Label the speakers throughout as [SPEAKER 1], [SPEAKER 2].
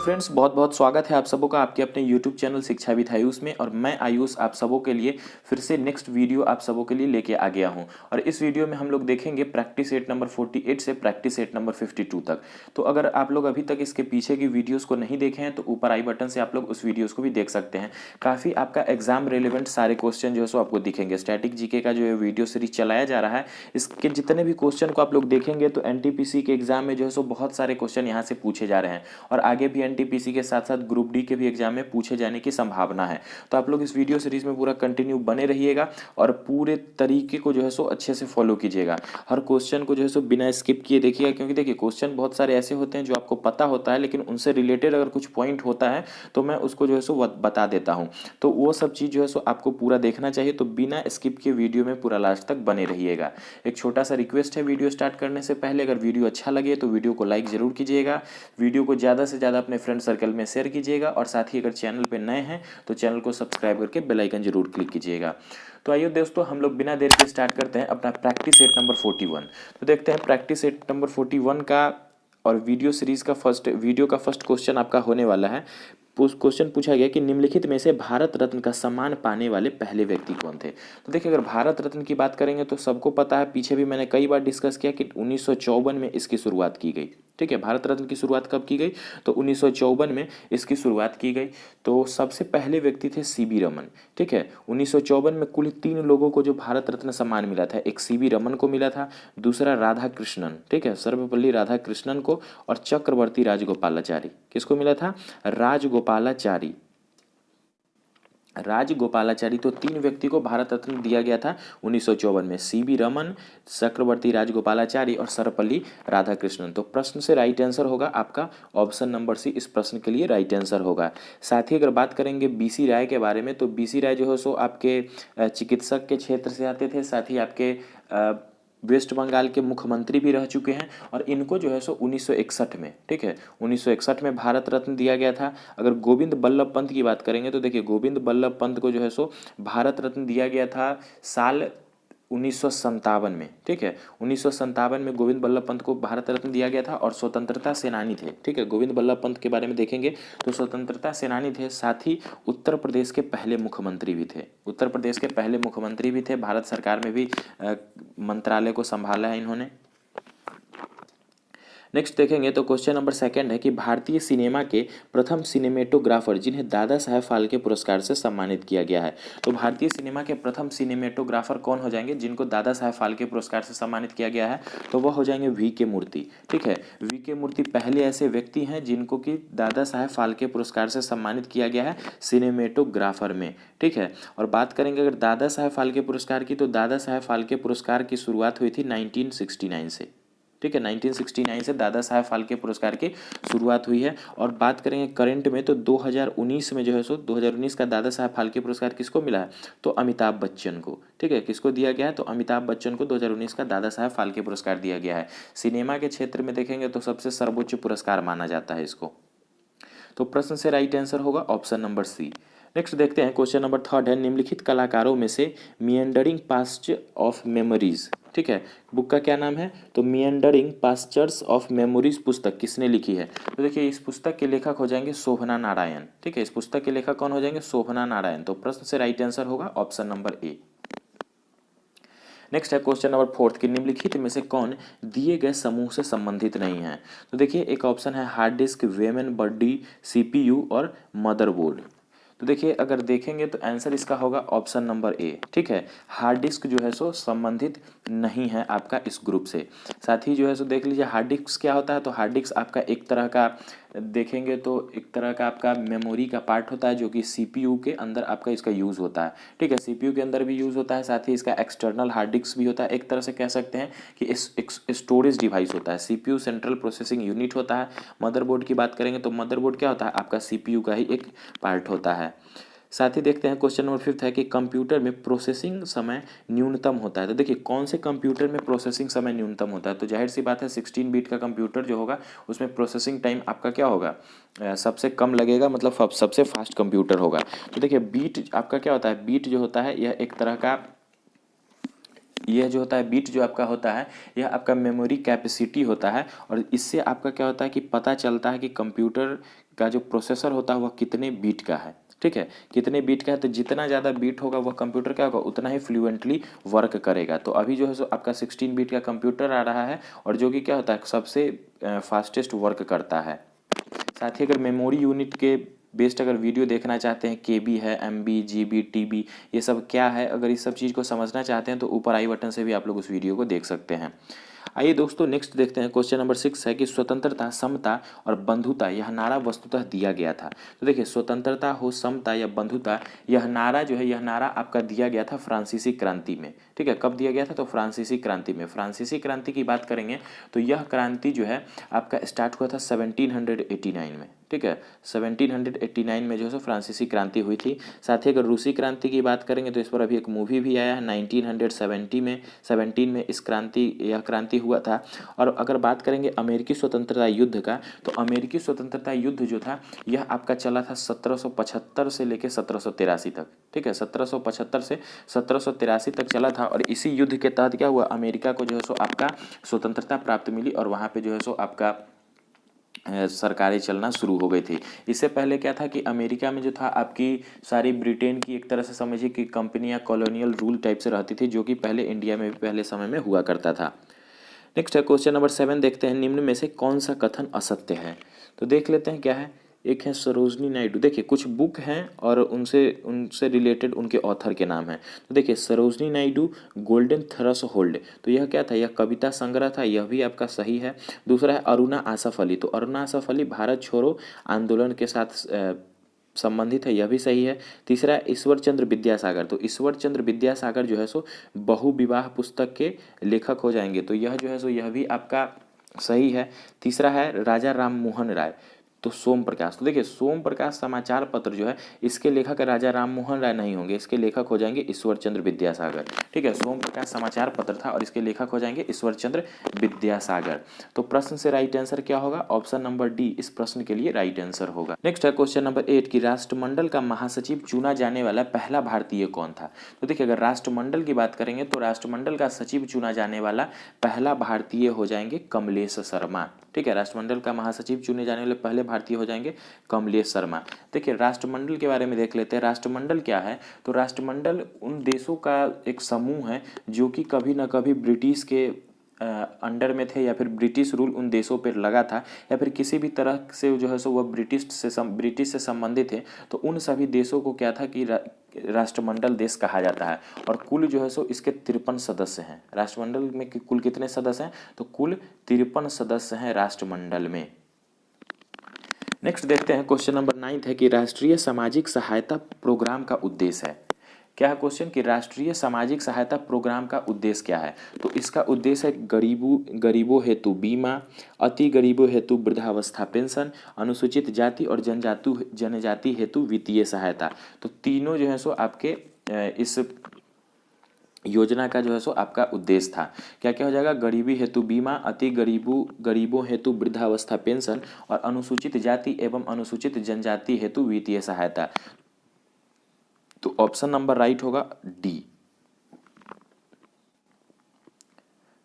[SPEAKER 1] Friends, बहुत बहुत स्वागत है आप सबों का आपके अपने यूट्यूब चैनल शिक्षा विद आयुष में। और मैं आयुष आप सबों के लिए फिर से नेक्स्ट वीडियो आप सबों के लिए लेके आ गया हूं। और इस वीडियो में हम लोग देखेंगे प्रैक्टिस सेट नंबर 48 से प्रैक्टिस सेट नंबर 52 तक। तो अगर आप लोग अभी तक इसके पीछे की वीडियोज़ को नहीं देखे हैं तो ऊपर आई बटन से आप लोग उस वीडियोज़ को भी देख सकते हैं। काफ़ी आपका एग्जाम रिलेवेंट सारे क्वेश्चन जो है सो आपको दिखेंगे। स्टैटिक जीके का जो है वीडियो सीरीज चलाया जा रहा है, इसके जितने भी क्वेश्चन को आप लोग देखेंगे तो एनटीपीसी के एग्जाम में जो है सो बहुत सारे क्वेश्चन यहाँ से पूछे जा रहे हैं और आगे भी एनटीपीसी के साथ साथ ग्रुप डी के भी एग्जाम में पूछे जाने की संभावना है। तो आप लोग इस वीडियो सीरीज में पूरा कंटिन्यू बने रहिएगा और पूरे तरीके को जो है सो अच्छे से फॉलो कीजिएगा। हर क्वेश्चन को जो है सो बिना स्किप किए देखिएगा, क्योंकि देखिए क्वेश्चन बहुत सारे ऐसे होते हैं जो आपको पता होता है, लेकिन उनसे रिलेटेड अगर कुछ पॉइंट होता है तो मैं उसको जो है सो बता देता हूँ। तो वो सब चीज़ जो है सो आपको पूरा देखना चाहिए, तो बिना स्किप किए वीडियो में पूरा लास्ट तक बने रहिएगा। एक छोटा सा रिक्वेस्ट है वीडियो स्टार्ट करने से पहले, अगर वीडियो अच्छा लगे तो वीडियो को लाइक जरूर कीजिएगा, वीडियो को ज़्यादा से ज़्यादा अपने फ्रेंड सर्कल में शेयर कीजिएगा और साथ ही अगर चैनल पे नए हैं तो चैनल को सब्सक्राइब करके बेल आइकन जरूर क्लिक कीजिएगा। तो आइए दोस्तों, हम लोग बिना देर के स्टार्ट करते हैं अपना प्रैक्टिस सेट नंबर 41। तो देखते हैं प्रैक्टिस सेट नंबर 41 का और वीडियो सीरीज का फर्स्ट क्वेश्चन आपका होने वाला है। क्वेश्चन पूछा गया कि निम्नलिखित में से भारत रत्न का सम्मान पाने वाले पहले व्यक्ति कौन थे। तो देखिए, अगर भारत रत्न की बात करेंगे तो सबको पता है, पीछे भी मैंने कई बार डिस्कस किया कि 1954 में इसकी शुरुआत की गई। ठीक है, भारत रत्न की शुरुआत कब की गई? तो 1954 में इसकी शुरुआत की गई। तो सबसे पहले व्यक्ति थे सीबी रमन। ठीक है, 1954 में कुल 3 लोगों को जो भारत रत्न सम्मान मिला था। एक सीबी रमन को मिला था, दूसरा राधा कृष्णन, ठीक है, सर्वपल्ली राधा कृष्णन को, और चक्रवर्ती राजगोपालाचारी। किसको मिला था? राजगोपालाचारी। तो 3 व्यक्ति को भारत रत्न दिया गया था 1954 में, सीबी रमन, चक्रवर्ती राजगोपालाचारी और सर्वपल्ली राधाकृष्णन। तो प्रश्न से राइट आंसर होगा आपका ऑप्शन नंबर सी, इस प्रश्न के लिए राइट आंसर होगा। साथ ही अगर बात करेंगे बीसी राय के बारे में, तो बीसी राय जो है सो आपके चिकित्सक के क्षेत्र से आते थे, साथ ही आपके वेस्ट बंगाल के मुख्यमंत्री भी रह चुके हैं। और इनको जो है सो 1961 में, ठीक है, 1961 में भारत रत्न दिया गया था। अगर गोविंद बल्लभ पंत की बात करेंगे तो देखिए, गोविंद बल्लभ पंत को जो है सो भारत रत्न दिया गया था साल 1957 में। ठीक है, 1957 में गोविंद बल्लभ पंत को भारत रत्न दिया गया था और स्वतंत्रता सेनानी थे। ठीक है, गोविंद बल्लभ पंत के बारे में देखेंगे तो स्वतंत्रता सेनानी थे, साथ ही उत्तर प्रदेश के पहले मुख्यमंत्री भी थे। उत्तर प्रदेश के पहले मुख्यमंत्री भी थे, भारत सरकार में भी मंत्रालय को संभाला है इन्होंने। नेक्स्ट देखेंगे तो क्वेश्चन नंबर 2 है कि भारतीय सिनेमा के प्रथम सिनेमेटोग्राफर जिन्हें दादा साहेब फाल्के पुरस्कार से सम्मानित किया गया है। तो भारतीय सिनेमा के प्रथम सिनेमेटोग्राफर कौन हो जाएंगे जिनको दादा साहेब फाल्के पुरस्कार से सम्मानित किया गया है? तो वह हो जाएंगे वी के मूर्ति। ठीक है, वी के मूर्ति पहले ऐसे व्यक्ति हैं जिनको कि दादा साहेब फाल्के पुरस्कार से सम्मानित किया गया है सिनेमेटोग्राफर में। ठीक है, और बात करेंगे अगर दादा साहेब फाल्के पुरस्कार की, तो दादा साहेब फाल्के पुरस्कार की शुरुआत हुई थी 1969 से। ठीक है, 1969 से दादा साहेब फाल्के पुरस्कार की शुरुआत हुई है। और बात करेंगे करंट में तो 2019 में जो है सो 2019 का दादा साहेब फाल्के पुरस्कार किसको मिला है? तो अमिताभ बच्चन को। ठीक है, किसको दिया गया है? तो अमिताभ बच्चन को 2019 का दादा साहेब फाल्के पुरस्कार दिया गया है। सिनेमा के क्षेत्र में देखेंगे तो सबसे सर्वोच्च पुरस्कार माना जाता है इसको। तो प्रश्न से राइट आंसर होगा ऑप्शन नंबर सी। नेक्स्ट देखते हैं क्वेश्चन नंबर 3 है, निम्नलिखित कलाकारों में से मिएंडरिंग पास्चर ऑफ मेमोरीज, ठीक है, बुक का क्या नाम है? तो मिएंडरिंग पास्चर्स ऑफ मेमोरीज पुस्तक किसने लिखी है? तो देखिए, इस पुस्तक के लेखक हो जाएंगे शोभना नारायण। ठीक है, इस पुस्तक के लेखक कौन हो जाएंगे? शोभना नारायण। तो प्रश्न से राइट आंसर होगा ऑप्शन नंबर ए। नेक्स्ट है क्वेश्चन नंबर 4 कि निम्नलिखित में से कौन दिए गए समूह से संबंधित नहीं है? तो देखिए, एक ऑप्शन है hard disk, women body, CPU और मदरबोर्ड। तो देखिए, अगर देखेंगे तो आंसर इसका होगा ऑप्शन नंबर ए। ठीक है, हार्ड डिस्क जो है सो संबंधित नहीं है आपका इस ग्रुप से। साथ ही जो है सो देख लीजिए हार्ड डिस्क क्या होता है। तो हार्ड डिस्क आपका एक तरह का देखेंगे तो एक तरह का आपका मेमोरी का पार्ट होता है, जो कि सीपीयू के अंदर आपका इसका यूज़ होता है। ठीक है, सीपीयू के अंदर भी यूज़ होता है, साथ ही इसका एक्सटर्नल हार्ड डिस्क भी होता है। एक तरह से कह सकते हैं कि इस स्टोरेज डिवाइस होता है। सीपीयू सेंट्रल प्रोसेसिंग यूनिट होता है। मदरबोर्ड की बात करेंगे तो मदरबोर्ड क्या होता है? आपका सीपीयू का ही एक पार्ट होता है। साथ ही देखते हैं क्वेश्चन नंबर 5 है कि कंप्यूटर में प्रोसेसिंग समय न्यूनतम होता है। तो देखिए, कौन से कंप्यूटर में प्रोसेसिंग समय न्यूनतम होता है? तो जाहिर सी बात है 16 बिट का कंप्यूटर जो होगा उसमें प्रोसेसिंग टाइम आपका क्या होगा? सबसे कम लगेगा, मतलब सबसे फास्ट कंप्यूटर होगा। तो देखिए, बीट आपका क्या होता है? बीट जो होता है यह एक तरह का यह जो होता है बीट जो आपका होता है यह आपका मेमोरी कैपेसिटी होता है, और इससे आपका क्या होता है कि पता चलता है कि कंप्यूटर का जो प्रोसेसर होता है वह कितने बीट का है। ठीक है, कितने बीट का है, तो जितना ज़्यादा बीट होगा वह कंप्यूटर क्या होगा उतना ही फ्लुएंटली वर्क करेगा। तो अभी जो है सो आपका 16 बीट का कंप्यूटर आ रहा है, और जो कि क्या होता है सबसे फास्टेस्ट वर्क करता है। साथ ही अगर मेमोरी यूनिट के बेस्ड अगर वीडियो देखना चाहते हैं, केबी है, एमबी, जीबी, टीबी, ये सब क्या है, अगर इस सब चीज़ को समझना चाहते हैं तो ऊपर आई बटन से भी आप लोग उस वीडियो को देख सकते हैं। आइए दोस्तों नेक्स्ट देखते हैं। क्वेश्चन नंबर 6 है कि स्वतंत्रता, समता और बंधुता यह नारा वस्तुतः दिया गया था। तो देखिए स्वतंत्रता हो, समता या बंधुता, यह नारा जो है यह नारा आपका दिया गया था फ्रांसीसी क्रांति में। ठीक है, कब दिया गया था, तो फ्रांसीसी क्रांति में। फ्रांसीसी क्रांति की बात करेंगे तो यह क्रांति जो है आपका स्टार्ट हुआ था 1789 में। ठीक है, 1789 में जो है फ्रांसीसी क्रांति हुई थी। साथ ही अगर रूसी क्रांति की बात करेंगे तो इस पर अभी एक मूवी भी आया है 1917 में इस यह क्रांति हुआ था। और अगर बात करेंगे अमेरिकी स्वतंत्रता युद्ध का, तो अमेरिकी स्वतंत्रता युद्ध जो था यह आपका चला था 1775 से लेकर 1783 तक। ठीक है, 1775 से 1783 तक चला था, और इसी युद्ध के तहत क्या हुआ, अमेरिका को जो है सो आपका स्वतंत्रता प्राप्त मिली, और वहाँ पे जो है सो आपका सरकारें चलना शुरू हो गई थी। इससे पहले क्या था कि अमेरिका में जो था आपकी सारी ब्रिटेन की एक तरह से समझिए कि कंपनियां कॉलोनियल रूल टाइप से रहती थी, जो कि पहले इंडिया में भी पहले समय में हुआ करता था। नेक्स्ट है क्वेश्चन नंबर 7 देखते हैं, निम्न में से कौन सा कथन असत्य है। तो देख लेते हैं क्या है। एक है सरोजनी नायडू, देखिए कुछ बुक हैं और उनसे उनसे रिलेटेड उनके ऑथर के नाम हैं। तो देखिए सरोजनी नायडू गोल्डन थ्रस होल्ड, तो यह क्या था, यह कविता संग्रह था, यह भी आपका सही है। दूसरा है अरुणा आसफ अली, तो अरुणा आसफ अली भारत छोड़ो आंदोलन के साथ संबंधित है, यह भी सही है। तीसरा है ईश्वर चंद्र विद्यासागर, तो ईश्वर चंद्र विद्यासागर जो है सो बहुविवाह पुस्तक के लेखक हो जाएंगे, तो यह जो है सो यह भी आपका सही है। तीसरा है राजा राम मोहन राय, तो सोम प्रकाश, तो देखिए सोम प्रकाश समाचार पत्र जो है इसके लेखक राजा राम मोहन राय नहीं होंगे, इसके लेखक हो जाएंगे ईश्वर चंद्र विद्यासागर। ठीक है, सोम प्रकाश समाचार पत्र था और इसके लेखक हो जाएंगे ईश्वर चंद्र विद्यासागर। तो प्रश्न से राइट आंसर क्या होगा, ऑप्शन नंबर डी इस प्रश्न के लिए राइट आंसर होगा। नेक्स्ट है क्वेश्चन नंबर 8 की राष्ट्रमंडल का महासचिव चुना जाने वाला पहला भारतीय कौन था। तो देखिए अगर राष्ट्रमंडल की बात करेंगे तो राष्ट्रमंडल का सचिव चुना जाने वाला पहला भारतीय हो जाएंगे कमलेश शर्मा। ठीक है, राष्ट्रमंडल का महासचिव चुने जाने वाले पहले भारतीय हो जाएंगे कमलेश शर्मा। देखिए राष्ट्रमंडल के बारे में देख लेते हैं। राष्ट्रमंडल क्या है, तो राष्ट्रमंडल उन देशों का एक समूह है जो कि कभी ना कभी ब्रिटिश के अंडर में थे, या फिर ब्रिटिश रूल उन देशों पर लगा था, या फिर किसी भी तरह से जो है सो वह ब्रिटिश से संबंधित थे। तो उन सभी देशों को क्या था कि राष्ट्रमंडल देश कहा जाता है। और कुल जो है सो इसके 53 सदस्य हैं। राष्ट्रमंडल में कुल कितने सदस्य हैं, तो कुल 53 सदस्य हैं राष्ट्रमंडल में। नेक्स्ट देखते हैं क्वेश्चन नंबर 9 है कि राष्ट्रीय सामाजिक सहायता प्रोग्राम का उद्देश्य है। क्या है क्वेश्चन कि राष्ट्रीय सामाजिक सहायता प्रोग्राम का उद्देश्य क्या है। तो इसका उद्देश्य है गरीबों हेतु बीमा, अति गरीबों हेतु वृद्धावस्था पेंशन, अनुसूचित जाति और जनजाति हेतु वित्तीय सहायता। तो तीनों जो है सो आपके इस योजना का जो है सो आपका उद्देश्य था। क्या क्या हो जाएगा, गरीबी हेतु बीमा, अति गरीबों हेतु वृद्धावस्था पेंशन और अनुसूचित जाति एवं अनुसूचित जनजाति हेतु वित्तीय सहायता। तो ऑप्शन नंबर राइट होगा डी।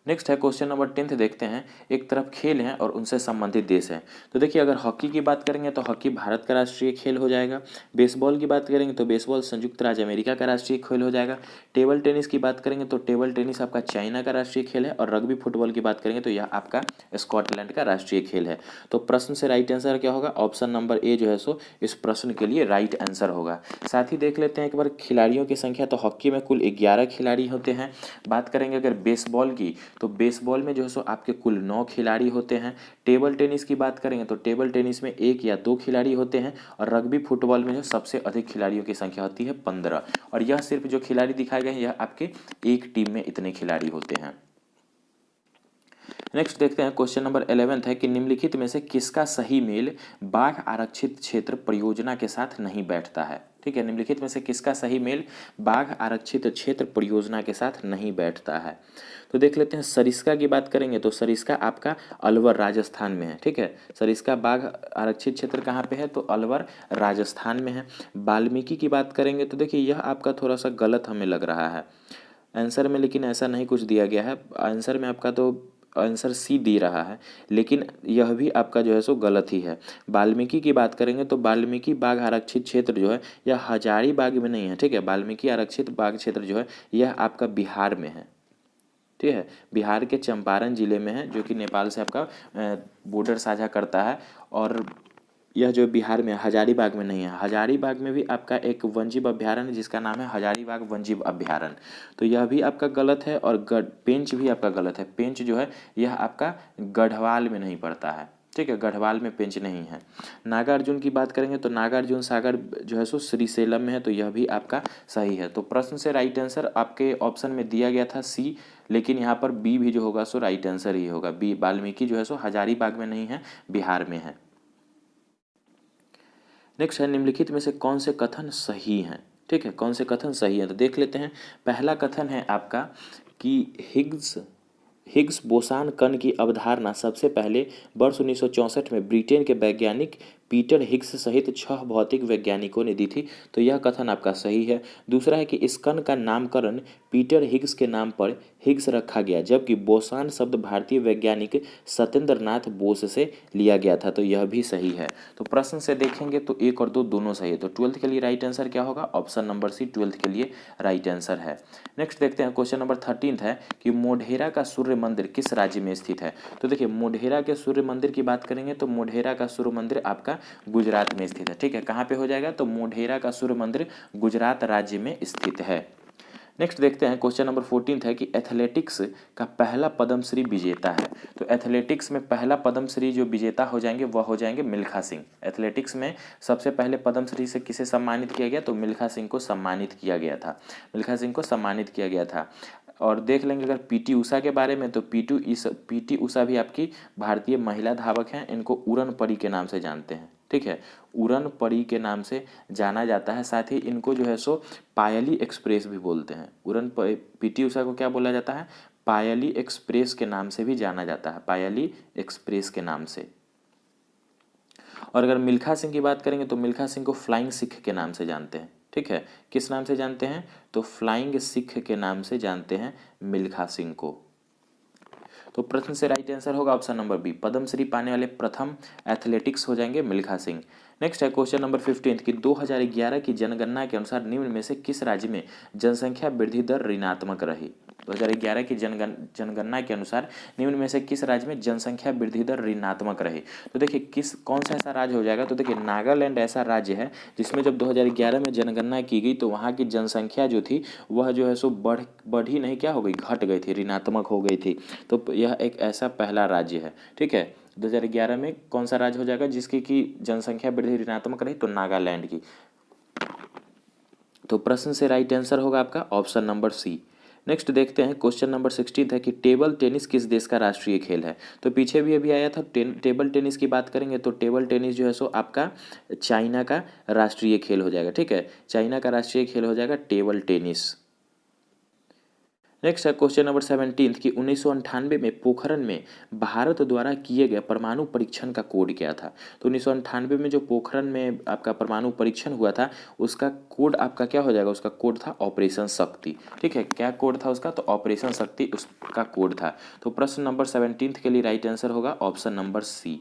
[SPEAKER 1] नेक्स्ट है क्वेश्चन नंबर 10 देखते हैं। एक तरफ खेल हैं और उनसे संबंधित देश हैं। तो देखिए अगर हॉकी की बात करेंगे तो हॉकी भारत का राष्ट्रीय खेल हो जाएगा। बेसबॉल की बात करेंगे तो बेसबॉल संयुक्त राज्य अमेरिका का राष्ट्रीय खेल हो जाएगा। टेबल टेनिस की बात करेंगे तो टेबल टेनिस आपका चाइना का राष्ट्रीय खेल है। और रग्बी फुटबॉल की बात करेंगे तो यह आपका स्कॉटलैंड का राष्ट्रीय खेल है। तो प्रश्न से राइट आंसर क्या होगा, ऑप्शन नंबर ए जो है सो इस प्रश्न के लिए राइट आंसर होगा। साथ ही देख लेते हैं एक बार खिलाड़ियों की संख्या। तो हॉकी में कुल 11 खिलाड़ी होते हैं। बात करेंगे अगर बेसबॉल की, तो बेसबॉल में जो है सो आपके कुल 9 खिलाड़ी होते हैं। टेबल टेनिस की बात करेंगे तो टेबल टेनिस में 1 या 2 खिलाड़ी होते हैं। और रग्बी फुटबॉल में जो सबसे अधिक खिलाड़ियों की संख्या होती है 15। और यह सिर्फ जो खिलाड़ी दिखाए गए हैं यह आपके एक टीम में इतने खिलाड़ी होते हैं। नेक्स्ट देखते हैं क्वेश्चन नंबर 11 है कि निम्नलिखित में से किसका सही मेल बाघ आरक्षित क्षेत्र परियोजना के साथ नहीं बैठता है। ठीक है, निम्नलिखित में से किसका सही मेल बाघ आरक्षित क्षेत्र परियोजना के साथ नहीं बैठता है। तो देख लेते हैं सरिस्का की बात करेंगे तो सरिस्का आपका अलवर राजस्थान में है। ठीक है, सरिस्का बाघ आरक्षित क्षेत्र कहाँ पे है, तो अलवर राजस्थान में है। वाल्मीकि की बात करेंगे तो देखिए यह आपका थोड़ा सा गलत हमें लग रहा है। आंसर में लेकिन ऐसा नहीं कुछ दिया गया है। आंसर में आपका तो आंसर सी दे रहा है, लेकिन यह भी आपका जो है सो गलत ही है। वाल्मीकि की बात करेंगे तो वाल्मीकि बाघ आरक्षित क्षेत्र जो है यह हजारीबाग में नहीं है, ठीक है। वाल्मीकि आरक्षित बाघ क्षेत्र जो है यह आपका बिहार में है, ठीक है। बिहार के चंपारण जिले में है, जो कि नेपाल से आपका बॉर्डर साझा करता है। और यह जो बिहार में हजारीबाग में नहीं है। हजारीबाग में भी आपका एक वन्यजीव अभ्यारण्य जिसका नाम है हजारीबाग वन्यजीव अभ्यारण्य, तो यह भी आपका गलत है। और पेंच भी आपका गलत है। पेंच जो है यह आपका गढ़वाल में नहीं पड़ता है, ठीक है। गढ़वाल में पेंच नहीं है। नागार्जुन की बात करेंगे तो नागार्जुन सागर जो है सो श्रीशैलम में है, तो यह भी आपका सही है। तो प्रश्न से राइट आंसर आपके ऑप्शन में दिया गया था सी, लेकिन यहाँ पर बी भी जो होगा सो राइट आंसर ही होगा। बी वाल्मीकि जो है सो हजारीबाग में नहीं है, बिहार में है। नेक्स्ट है निम्नलिखित में से कौन से कथन सही हैं, ठीक है। कौन से कथन सही हैं तो देख लेते हैं। पहला कथन है आपका कि हिग्स बोसान कण की अवधारणा सबसे पहले वर्ष 1964 में ब्रिटेन के वैज्ञानिक पीटर हिग्स सहित 6 भौतिक वैज्ञानिकों ने दी थी, तो यह कथन आपका सही है। दूसरा है कि इस कण का नामकरण पीटर हिग्स के नाम पर हिग्स रखा गया, जबकि बोसान शब्द भारतीय वैज्ञानिक सत्येंद्र नाथ बोस से लिया गया था, तो यह भी सही है। तो प्रश्न से देखेंगे तो 1 और 2 दोनों सही है। तो 12th के लिए राइट आंसर क्या होगा? ऑप्शन नंबर सी 12th के लिए राइट आंसर है। नेक्स्ट देखते हैं क्वेश्चन नंबर 13 है कि मोढेरा का सूर्य मंदिर किस राज्य में स्थित है। तो देखिए मोढेरा के सूर्य मंदिर की बात करेंगे तो मोढेरा का सूर्य मंदिर आपका गुजरात में स्थित है, ठीक है। कहाँ पे हो जाएगा? तो मोढेरा का सूर्य मंदिर गुजरात राज्य में स्थित है। नेक्स्ट देखते हैं क्वेश्चन नंबर 14 है कि एथलेटिक्स का पहला पद्मश्री विजेता है। तो एथलेटिक्स में पहला पद्मश्री जो विजेता हो जाएंगे वह हो जाएंगे मिल्खा सिंह। एथलेटिक्स में सबसे पहले पद्मश्री से किसे सम्मानित किया गया? तो मिल्खा सिंह को सम्मानित किया गया था। मिल्खा सिंह को सम्मानित किया गया था। और देख लेंगे अगर पीटी उषा के बारे में तो पीटी उषा भी आपकी भारतीय महिला धावक हैं। इनको उड़न परी के नाम से जानते हैं, ठीक है। उड़न परी के नाम से जाना जाता है। साथ ही इनको जो है सो पायली एक्सप्रेस भी बोलते हैं। पीटी उषा को क्या बोला जाता है? पायली एक्सप्रेस के नाम से भी जाना जाता है, पायली एक्सप्रेस के नाम से। और अगर मिल्खा सिंह की बात करेंगे तो मिल्खा सिंह को फ्लाइंग सिख के नाम से जानते हैं, ठीक है। किस नाम से जानते हैं? तो फ्लाइंग सिख के नाम से जानते हैं मिल्खा सिंह को। तो प्रश्न से राइट आंसर होगा ऑप्शन नंबर बी, पद्मश्री पाने वाले प्रथम एथलेटिक्स हो जाएंगे मिल्खा सिंह। नेक्स्ट है क्वेश्चन नंबर 15 कि 2011 की जनगणना के अनुसार निम्न में से किस राज्य में जनसंख्या वृद्धि दर ऋणात्मक रही। 2011 की जनगणना के अनुसार निम्न में से किस राज्य में जनसंख्या वृद्धि दर ऋणात्मक रही। तो देखिए कौन सा ऐसा राज्य हो जाएगा? तो देखिए नागालैंड ऐसा राज्य है जिसमें जब 2011 में जनगणना की गई तो वहाँ की जनसंख्या जो थी वह जो है सो बढ़ी नहीं, क्या हो गई? घट गई थी, ऋणात्मक हो गई थी। तो यह एक ऐसा पहला राज्य है, ठीक है। 2011 में कौन सा राज्य हो जाएगा जिसकी की जनसंख्या वृद्धि ऋणात्मक रही? तो नागालैंड की। तो प्रश्न से राइट आंसर होगा आपका ऑप्शन नंबर सी। नेक्स्ट देखते हैं क्वेश्चन नंबर 16 है कि टेबल टेनिस किस देश का राष्ट्रीय खेल है। तो पीछे भी अभी आया था। टेबल टेनिस की बात करेंगे तो टेबल टेनिस जो है सो आपका चाइना का राष्ट्रीय खेल हो जाएगा, ठीक है। चाइना का राष्ट्रीय खेल हो जाएगा टेबल टेनिस। नेक्स्ट है क्वेश्चन नंबर 17 कि 1998 में पोखरण में भारत द्वारा किए गए परमाणु परीक्षण का कोड क्या था। तो 1998 में जो पोखरण में आपका परमाणु परीक्षण हुआ था उसका कोड आपका क्या हो जाएगा? उसका कोड था ऑपरेशन शक्ति, ठीक है। क्या कोड था उसका? तो ऑपरेशन शक्ति उसका कोड था। तो प्रश्न नंबर 17 के लिए राइट आंसर होगा ऑप्शन नंबर सी।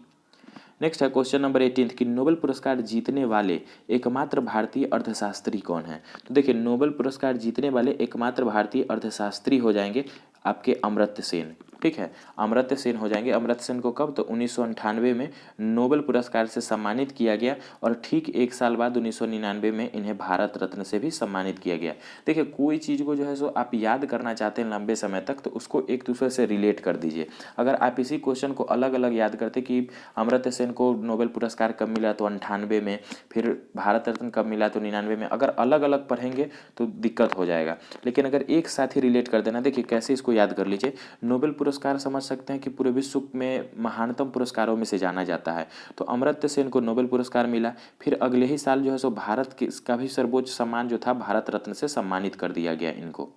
[SPEAKER 1] नेक्स्ट है क्वेश्चन नंबर 18 कि नोबेल पुरस्कार जीतने वाले एकमात्र भारतीय अर्थशास्त्री कौन है। तो देखिए नोबेल पुरस्कार जीतने वाले एकमात्र भारतीय अर्थशास्त्री हो जाएंगे आपके अमर्त्य सेन, ठीक है। अमर्त्य सेन हो जाएंगे। अमर्त्य सेन को कब? तो 1998 में नोबेल पुरस्कार से सम्मानित किया गया और ठीक 1 साल बाद 1999 में इन्हें भारत रत्न से भी सम्मानित किया गया। देखिए कोई चीज़ को जो है सो आप याद करना चाहते हैं लंबे समय तक तो उसको एक दूसरे से रिलेट कर दीजिए। अगर आप इसी क्वेश्चन को अलग अलग याद करते कि अमर्त्य सेन को नोबेल पुरस्कार कब मिला तो 98 में, फिर भारत रत्न कब मिला तो 99 में, अगर अलग अलग पढ़ेंगे तो दिक्कत हो जाएगा। लेकिन अगर एक साथ ही रिलेट कर देना, देखिए कैसे इसको याद कर लीजिए। नोबेल पुरस्कार समझ सकते हैं कि पूरे विश्व में महानतम पुरस्कारों में से जाना जाता है। तो अमर्त्य सेन को नोबेल पुरस्कार मिला, फिर अगले ही साल जो है सो भारत का भी सर्वोच्च सम्मान जो था भारत रत्न से सम्मानित कर दिया गया इनको।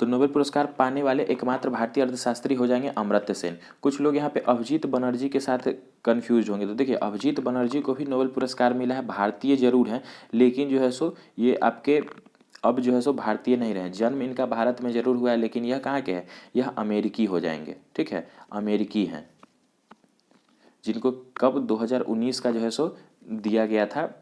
[SPEAKER 1] तो नोबेल पुरस्कार पाने वाले एकमात्र भारतीय अर्थशास्त्री हो जाएंगे अमर्त्य सेन। कुछ लोग यहाँ पे अभिजीत बनर्जी के साथ कंफ्यूज होंगे। तो देखिए अभिजीत बनर्जी को भी नोबेल पुरस्कार मिला है, भारतीय जरूर हैं लेकिन जो है सो ये आपके अब जो है सो भारतीय नहीं रहे। जन्म इनका भारत में जरूर हुआ है, लेकिन यह कहाँ के हैं, यह अमेरिकी हो जाएंगे। ठीक है, अमेरिकी हैं, जिनको कब 2019 का जो है सो दिया गया था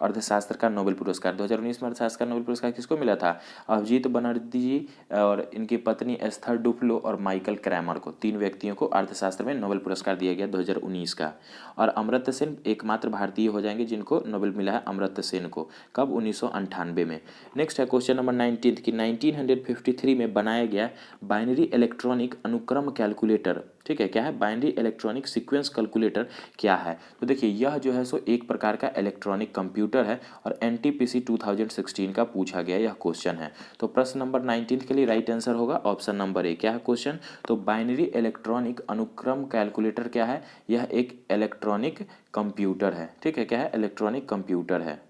[SPEAKER 1] अर्थशास्त्र का नोबेल पुरस्कार। 2019 में अर्थशास्त्र का नोबेल पुरस्कार किसको मिला था, अभिजीत बनर्जी जी और इनकी पत्नी एस्थर डुफ्लो और माइकल क्रैमर को, 3 व्यक्तियों को अर्थशास्त्र में नोबेल पुरस्कार दिया गया 2019 का। और अमर्त्य सेन एकमात्र भारतीय हो जाएंगे जिनको नोबेल मिला है, अमर्त्य सेन को, कब 1998 में। नेक्स्ट है क्वेश्चन नंबर 19 कि 1953 में बनाया गया बाइनरी इलेक्ट्रॉनिक अनुक्रम कैलकुलेटर। ठीक है, क्या है, बाइनरी इलेक्ट्रॉनिक सीक्वेंस कैलकुलेटर क्या है। तो देखिए यह जो है सो एक प्रकार का इलेक्ट्रॉनिक कंप्यूटर है और एनटीपीसी 2016 का पूछा गया यह क्वेश्चन है। तो प्रश्न नंबर 19 के लिए राइट आंसर होगा ऑप्शन नंबर ए। क्या है क्वेश्चन, तो बाइनरी इलेक्ट्रॉनिक अनुक्रम कैलकुलेटर क्या है, यह एक इलेक्ट्रॉनिक कंप्यूटर है। ठीक है, क्या है, इलेक्ट्रॉनिक कंप्यूटर है।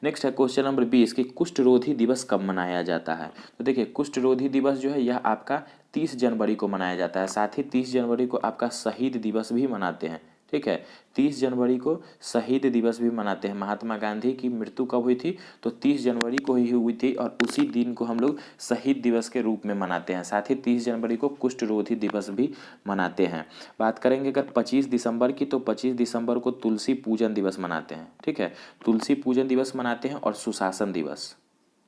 [SPEAKER 1] नेक्स्ट है क्वेश्चन नंबर 20 कि कुष्ठ रोधी दिवस कब मनाया जाता है। तो देखिए कुष्ठ रोधी दिवस जो है यह आपका 30 जनवरी को मनाया जाता है। साथ ही 30 जनवरी को आपका शहीद दिवस भी मनाते हैं। ठीक है, 30 जनवरी को शहीद दिवस भी मनाते हैं। महात्मा गांधी की मृत्यु कब हुई थी, तो 30 जनवरी को ही हुई थी और उसी दिन को हम लोग शहीद दिवस के रूप में मनाते हैं। साथ ही 30 जनवरी को कुष्ठ रोधी दिवस भी मनाते हैं। बात करेंगे अगर 25 दिसंबर की, तो 25 दिसंबर को तुलसी पूजन दिवस मनाते हैं। ठीक है, तुलसी पूजन दिवस मनाते हैं और सुशासन दिवस,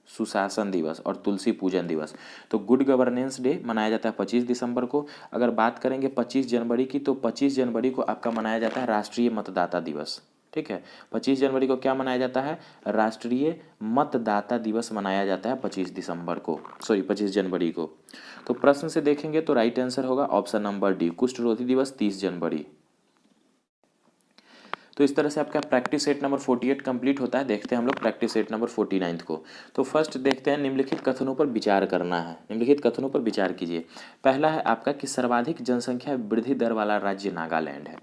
[SPEAKER 1] सुशासन दिवस और तुलसी पूजन दिवस। तो गुड गवर्नेंस डे मनाया जाता है 25 दिसंबर को। अगर बात करेंगे 25 जनवरी की, तो 25 जनवरी को आपका मनाया जाता है राष्ट्रीय मतदाता दिवस। ठीक है, 25 जनवरी को क्या मनाया जाता है, राष्ट्रीय मतदाता दिवस मनाया जाता है 25 दिसंबर को, सॉरी 25 जनवरी को। तो प्रश्न से देखेंगे तो राइट आंसर होगा ऑप्शन नंबर डी, कुष्ठ रोधी दिवस 30 जनवरी। तो इस तरह से आपका प्रैक्टिस सेट नंबर 48 कंप्लीट होता है। देखते हैं हम लोग प्रैक्टिस सेट नंबर 49 को। तो फर्स्ट देखते हैं, निम्नलिखित कथनों पर विचार करना है। निम्नलिखित कथनों पर विचार कीजिए। पहला है आपका कि सर्वाधिक जनसंख्या वृद्धि दर वाला राज्य नागालैंड है।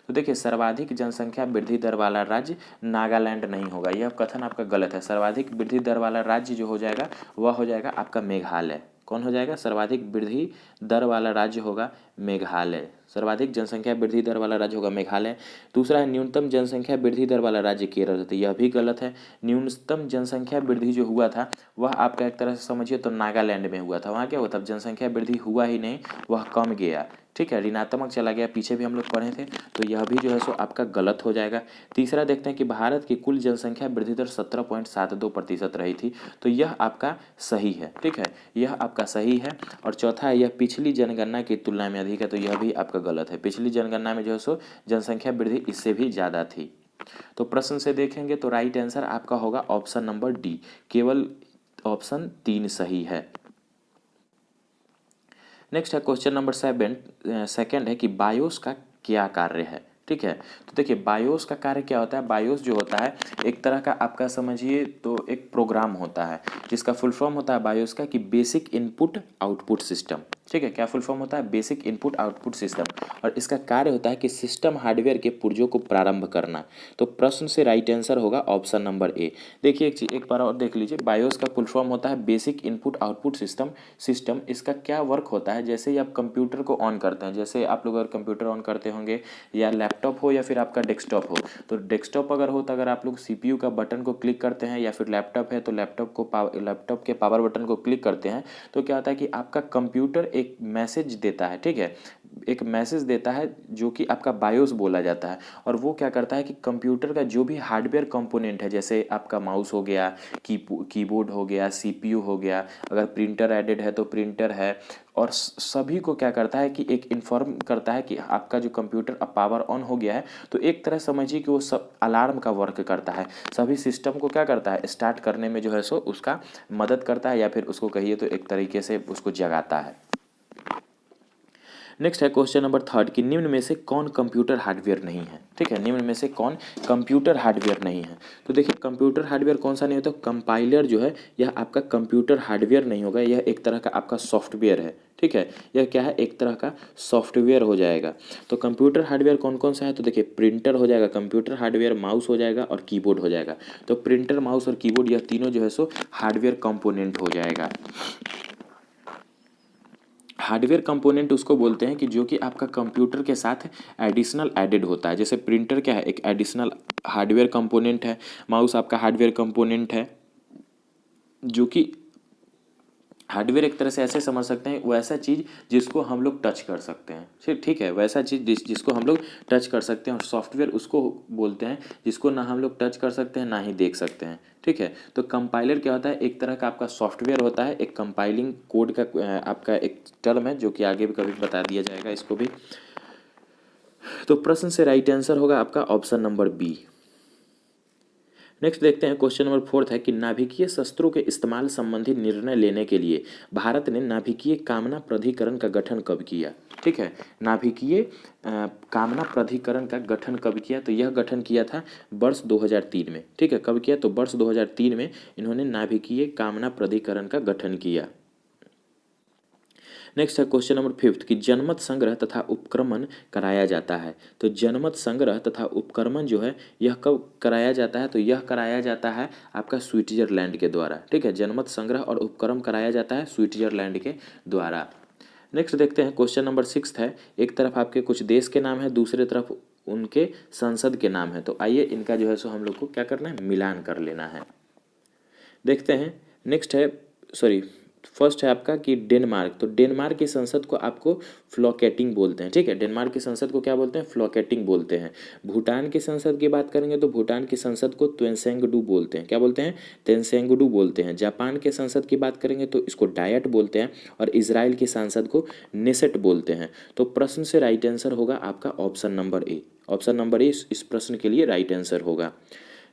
[SPEAKER 1] तो देखिए सर्वाधिक जनसंख्या वृद्धि दर वाला राज्य नागालैंड नहीं होगा, यह कथन आपका गलत है। सर्वाधिक वृद्धि दर वाला राज्य जो हो जाएगा वह हो जाएगा आपका मेघालय। कौन हो जाएगा, सर्वाधिक वृद्धि दर वाला राज्य होगा मेघालय। सर्वाधिक जनसंख्या वृद्धि दर वाला राज्य होगा मेघालय। दूसरा है न्यूनतम जनसंख्या वृद्धि दर वाला राज्य केरल है, तो यह भी गलत है। न्यूनतम जनसंख्या वृद्धि जो हुआ था वह आपका एक तरह से समझिए तो नागालैंड में हुआ था। वहाँ क्या हुआ था, जनसंख्या वृद्धि हुआ ही नहीं, वह कम गया। ठीक है, ऋणात्मक चला गया, पीछे भी हम लोग पढ़े थे। तो यह भी जो है सो आपका गलत हो जाएगा। तीसरा देखते हैं कि भारत की कुल जनसंख्या वृद्धि दर 17.72% रही थी, तो यह आपका सही है। ठीक है, यह आपका सही है। और चौथा है यह पिछली जनगणना की तुलना में अधिक है, तो यह भी आपका गलत है। पिछली जनगणना में जो है सो जनसंख्या वृद्धि इससे भी ज़्यादा थी। तो प्रश्न से देखेंगे तो राइट आंसर आपका होगा ऑप्शन नंबर डी, केवल ऑप्शन 3 सही है। नेक्स्ट है क्वेश्चन नंबर 7, सेकंड है कि बायोस का क्या कार्य है। ठीक है, तो देखिए बायोस का कार्य क्या होता है। बायोस जो होता है एक तरह का आपका समझिए तो एक प्रोग्राम होता है जिसका फुल फॉर्म होता है बायोस का कि बेसिक इनपुट आउटपुट सिस्टम। ठीक है, क्या फुल फॉर्म होता है, बेसिक इनपुट आउटपुट सिस्टम। और इसका कार्य होता है कि सिस्टम हार्डवेयर के पुर्जों को प्रारंभ करना। तो प्रश्न से राइट आंसर होगा ऑप्शन नंबर ए। देखिए एक बार और देख लीजिए, बायोस का फुल फॉर्म होता है बेसिक इनपुट आउटपुट सिस्टम। इसका क्या वर्क होता है, जैसे ही आप कंप्यूटर को ऑन करते हैं, जैसे आप लोग अगर कंप्यूटर ऑन करते होंगे या लैपटॉप हो या फिर आपका डेस्कटॉप हो, तो डेस्कटॉप अगर हो तो अगर आप लोग सीपीयू का बटन को क्लिक करते हैं या फिर लैपटॉप है तो लैपटॉप के पावर बटन को क्लिक करते हैं, तो क्या होता है कि आपका कंप्यूटर एक मैसेज देता है। ठीक है, एक मैसेज देता है जो कि आपका बायोस बोला जाता है। और वो क्या करता है कि कंप्यूटर का जो भी हार्डवेयर कंपोनेंट है, जैसे आपका माउस हो गया, कीबोर्ड हो गया, सीपीयू हो गया, अगर प्रिंटर एडेड है तो प्रिंटर है, और सभी को क्या करता है कि एक इन्फॉर्म करता है कि आपका जो कंप्यूटर अब पावर ऑन हो गया है। तो एक तरह समझिए कि वो सब अलार्म का वर्क करता है, सभी सिस्टम को क्या करता है, स्टार्ट करने में जो है सो उसका मदद करता है, या फिर उसको कहिए तो एक तरीके से उसको जगाता है। नेक्स्ट है क्वेश्चन नंबर 3 कि निम्न में से कौन कंप्यूटर हार्डवेयर नहीं है। ठीक है, निम्न में से कौन कंप्यूटर हार्डवेयर नहीं है। तो देखिए कंप्यूटर हार्डवेयर कौन सा नहीं होता, कंपाइलर जो है यह आपका कंप्यूटर हार्डवेयर नहीं होगा, यह एक तरह का आपका सॉफ्टवेयर है। ठीक है, यह क्या है, एक तरह का सॉफ्टवेयर हो जाएगा। तो कंप्यूटर हार्डवेयर कौन कौन सा है, तो देखिए प्रिंटर हो जाएगा कंप्यूटर हार्डवेयर, माउस हो जाएगा और कीबोर्ड हो जाएगा। तो प्रिंटर, माउस और कीबोर्ड यह तीनों जो है सो हार्डवेयर कंपोनेंट हो जाएगा। हार्डवेयर कंपोनेंट उसको बोलते हैं कि जो कि आपका कंप्यूटर के साथ एडिशनल एडेड होता है। जैसे प्रिंटर क्या है, एक एडिशनल हार्डवेयर कंपोनेंट है। माउस आपका हार्डवेयर कंपोनेंट है। जो कि हार्डवेयर एक तरह से ऐसे समझ सकते हैं, वैसा चीज़ जिसको हम लोग टच कर सकते हैं। ठीक है, वैसा चीज़ जिसको हम लोग टच कर सकते हैं, और सॉफ्टवेयर उसको बोलते हैं जिसको ना हम लोग टच कर सकते हैं ना ही देख सकते हैं। ठीक है, तो कंपाइलर क्या होता है, एक तरह का आपका सॉफ्टवेयर होता है, एक कंपाइलिंग कोड का आपका एक टर्म है, जो कि आगे भी कभी बता दिया जाएगा इसको भी। तो प्रश्न से राइट आंसर होगा आपका ऑप्शन नंबर बी। नेक्स्ट देखते हैं, क्वेश्चन नंबर 4 है कि नाभिकीय शस्त्रों के इस्तेमाल संबंधी निर्णय लेने के लिए भारत ने नाभिकीय कामना प्राधिकरण का गठन कब किया। ठीक है, नाभिकीय कामना प्राधिकरण का गठन कब किया, तो यह गठन किया था वर्ष 2003 में। ठीक है, कब किया, तो वर्ष 2003 में इन्होंने नाभिकीय कामना प्राधिकरण का गठन किया। नेक्स्ट है क्वेश्चन नंबर 5 कि जनमत संग्रह तथा उपक्रमण कराया जाता है। तो जनमत संग्रह तथा उपक्रमण जो है यह कब कराया जाता है, तो यह कराया जाता है आपका स्विट्जरलैंड के द्वारा। ठीक है, जनमत संग्रह और उपक्रम कराया जाता है स्विट्जरलैंड के द्वारा। नेक्स्ट देखते हैं, क्वेश्चन नंबर 6 है, एक तरफ आपके कुछ देश के नाम है, दूसरे तरफ उनके संसद के नाम है। तो आइए इनका जो है सो हम लोग को क्या करना है, मिलान कर लेना है। देखते हैं, नेक्स्ट है, सॉरी फर्स्ट है आपका कि डेनमार्क। तो डेनमार्क की संसद को आपको फ्लोकेटिंग बोलते हैं। ठीक है, डेनमार्क की संसद को क्या बोलते हैं, फ्लोकेटिंग बोलते हैं। भूटान की संसद की बात करेंगे तो भूटान की संसद को त्वेंसेंगडू बोलते हैं। क्या बोलते हैं, त्वेंसेंगडू बोलते हैं। जापान के संसद की बात करेंगे तो इसको डायट बोलते हैं, और इजराइल की संसद को नेसेट बोलते हैं। तो प्रश्न से राइट आंसर होगा आपका option number A. Option number A इस प्रश्न के लिए राइट आंसर होगा।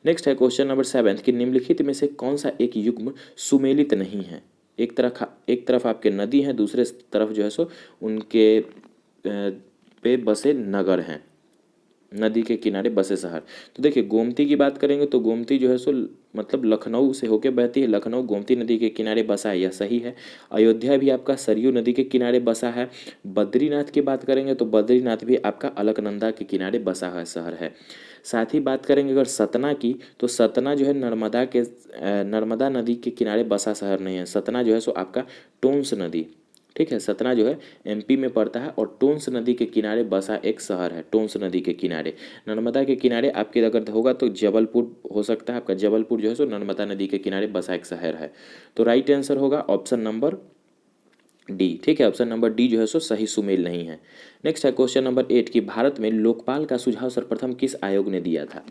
[SPEAKER 1] नेक्स्ट है क्वेश्चन नंबर 7 कि निम्नलिखित में से कौन सा एक युग्म सुमेलित नहीं है। एक तरफ आपके नदी हैं, दूसरे तरफ जो है सो उनके पे बसे नगर हैं, नदी के किनारे बसे शहर। तो देखिए गोमती की बात करेंगे तो गोमती जो है सो मतलब लखनऊ से होके बहती है, लखनऊ गोमती नदी के किनारे बसा है, यह सही है। अयोध्या भी आपका सरयू नदी के किनारे बसा है। बद्रीनाथ की बात करेंगे तो बद्रीनाथ भी आपका अलकनंदा के किनारे बसा हुआ शहर है। साथ ही बात करेंगे अगर सतना की, तो सतना जो है नर्मदा नदी के किनारे बसा शहर नहीं है। सतना जो है सो आपका टोंस नदी, ठीक है, सतना जो है एमपी में पड़ता है और टोंस नदी के किनारे बसा एक शहर है, टोंस नदी के किनारे। नर्मदा के किनारे आपके अगर होगा तो जबलपुर हो सकता है, आपका जबलपुर जो है सो नर्मदा नदी के किनारे बसा एक शहर है। तो राइट आंसर होगा ऑप्शन नंबर डी। ठीक है, ऑप्शन नंबर डी जो है सो सही सुमेल नहीं है। नेक्स्ट है क्वेश्चन नंबर 8 कि भारत में लोकपाल का सुझाव सर्वप्रथम किस आयोग ने दिया था।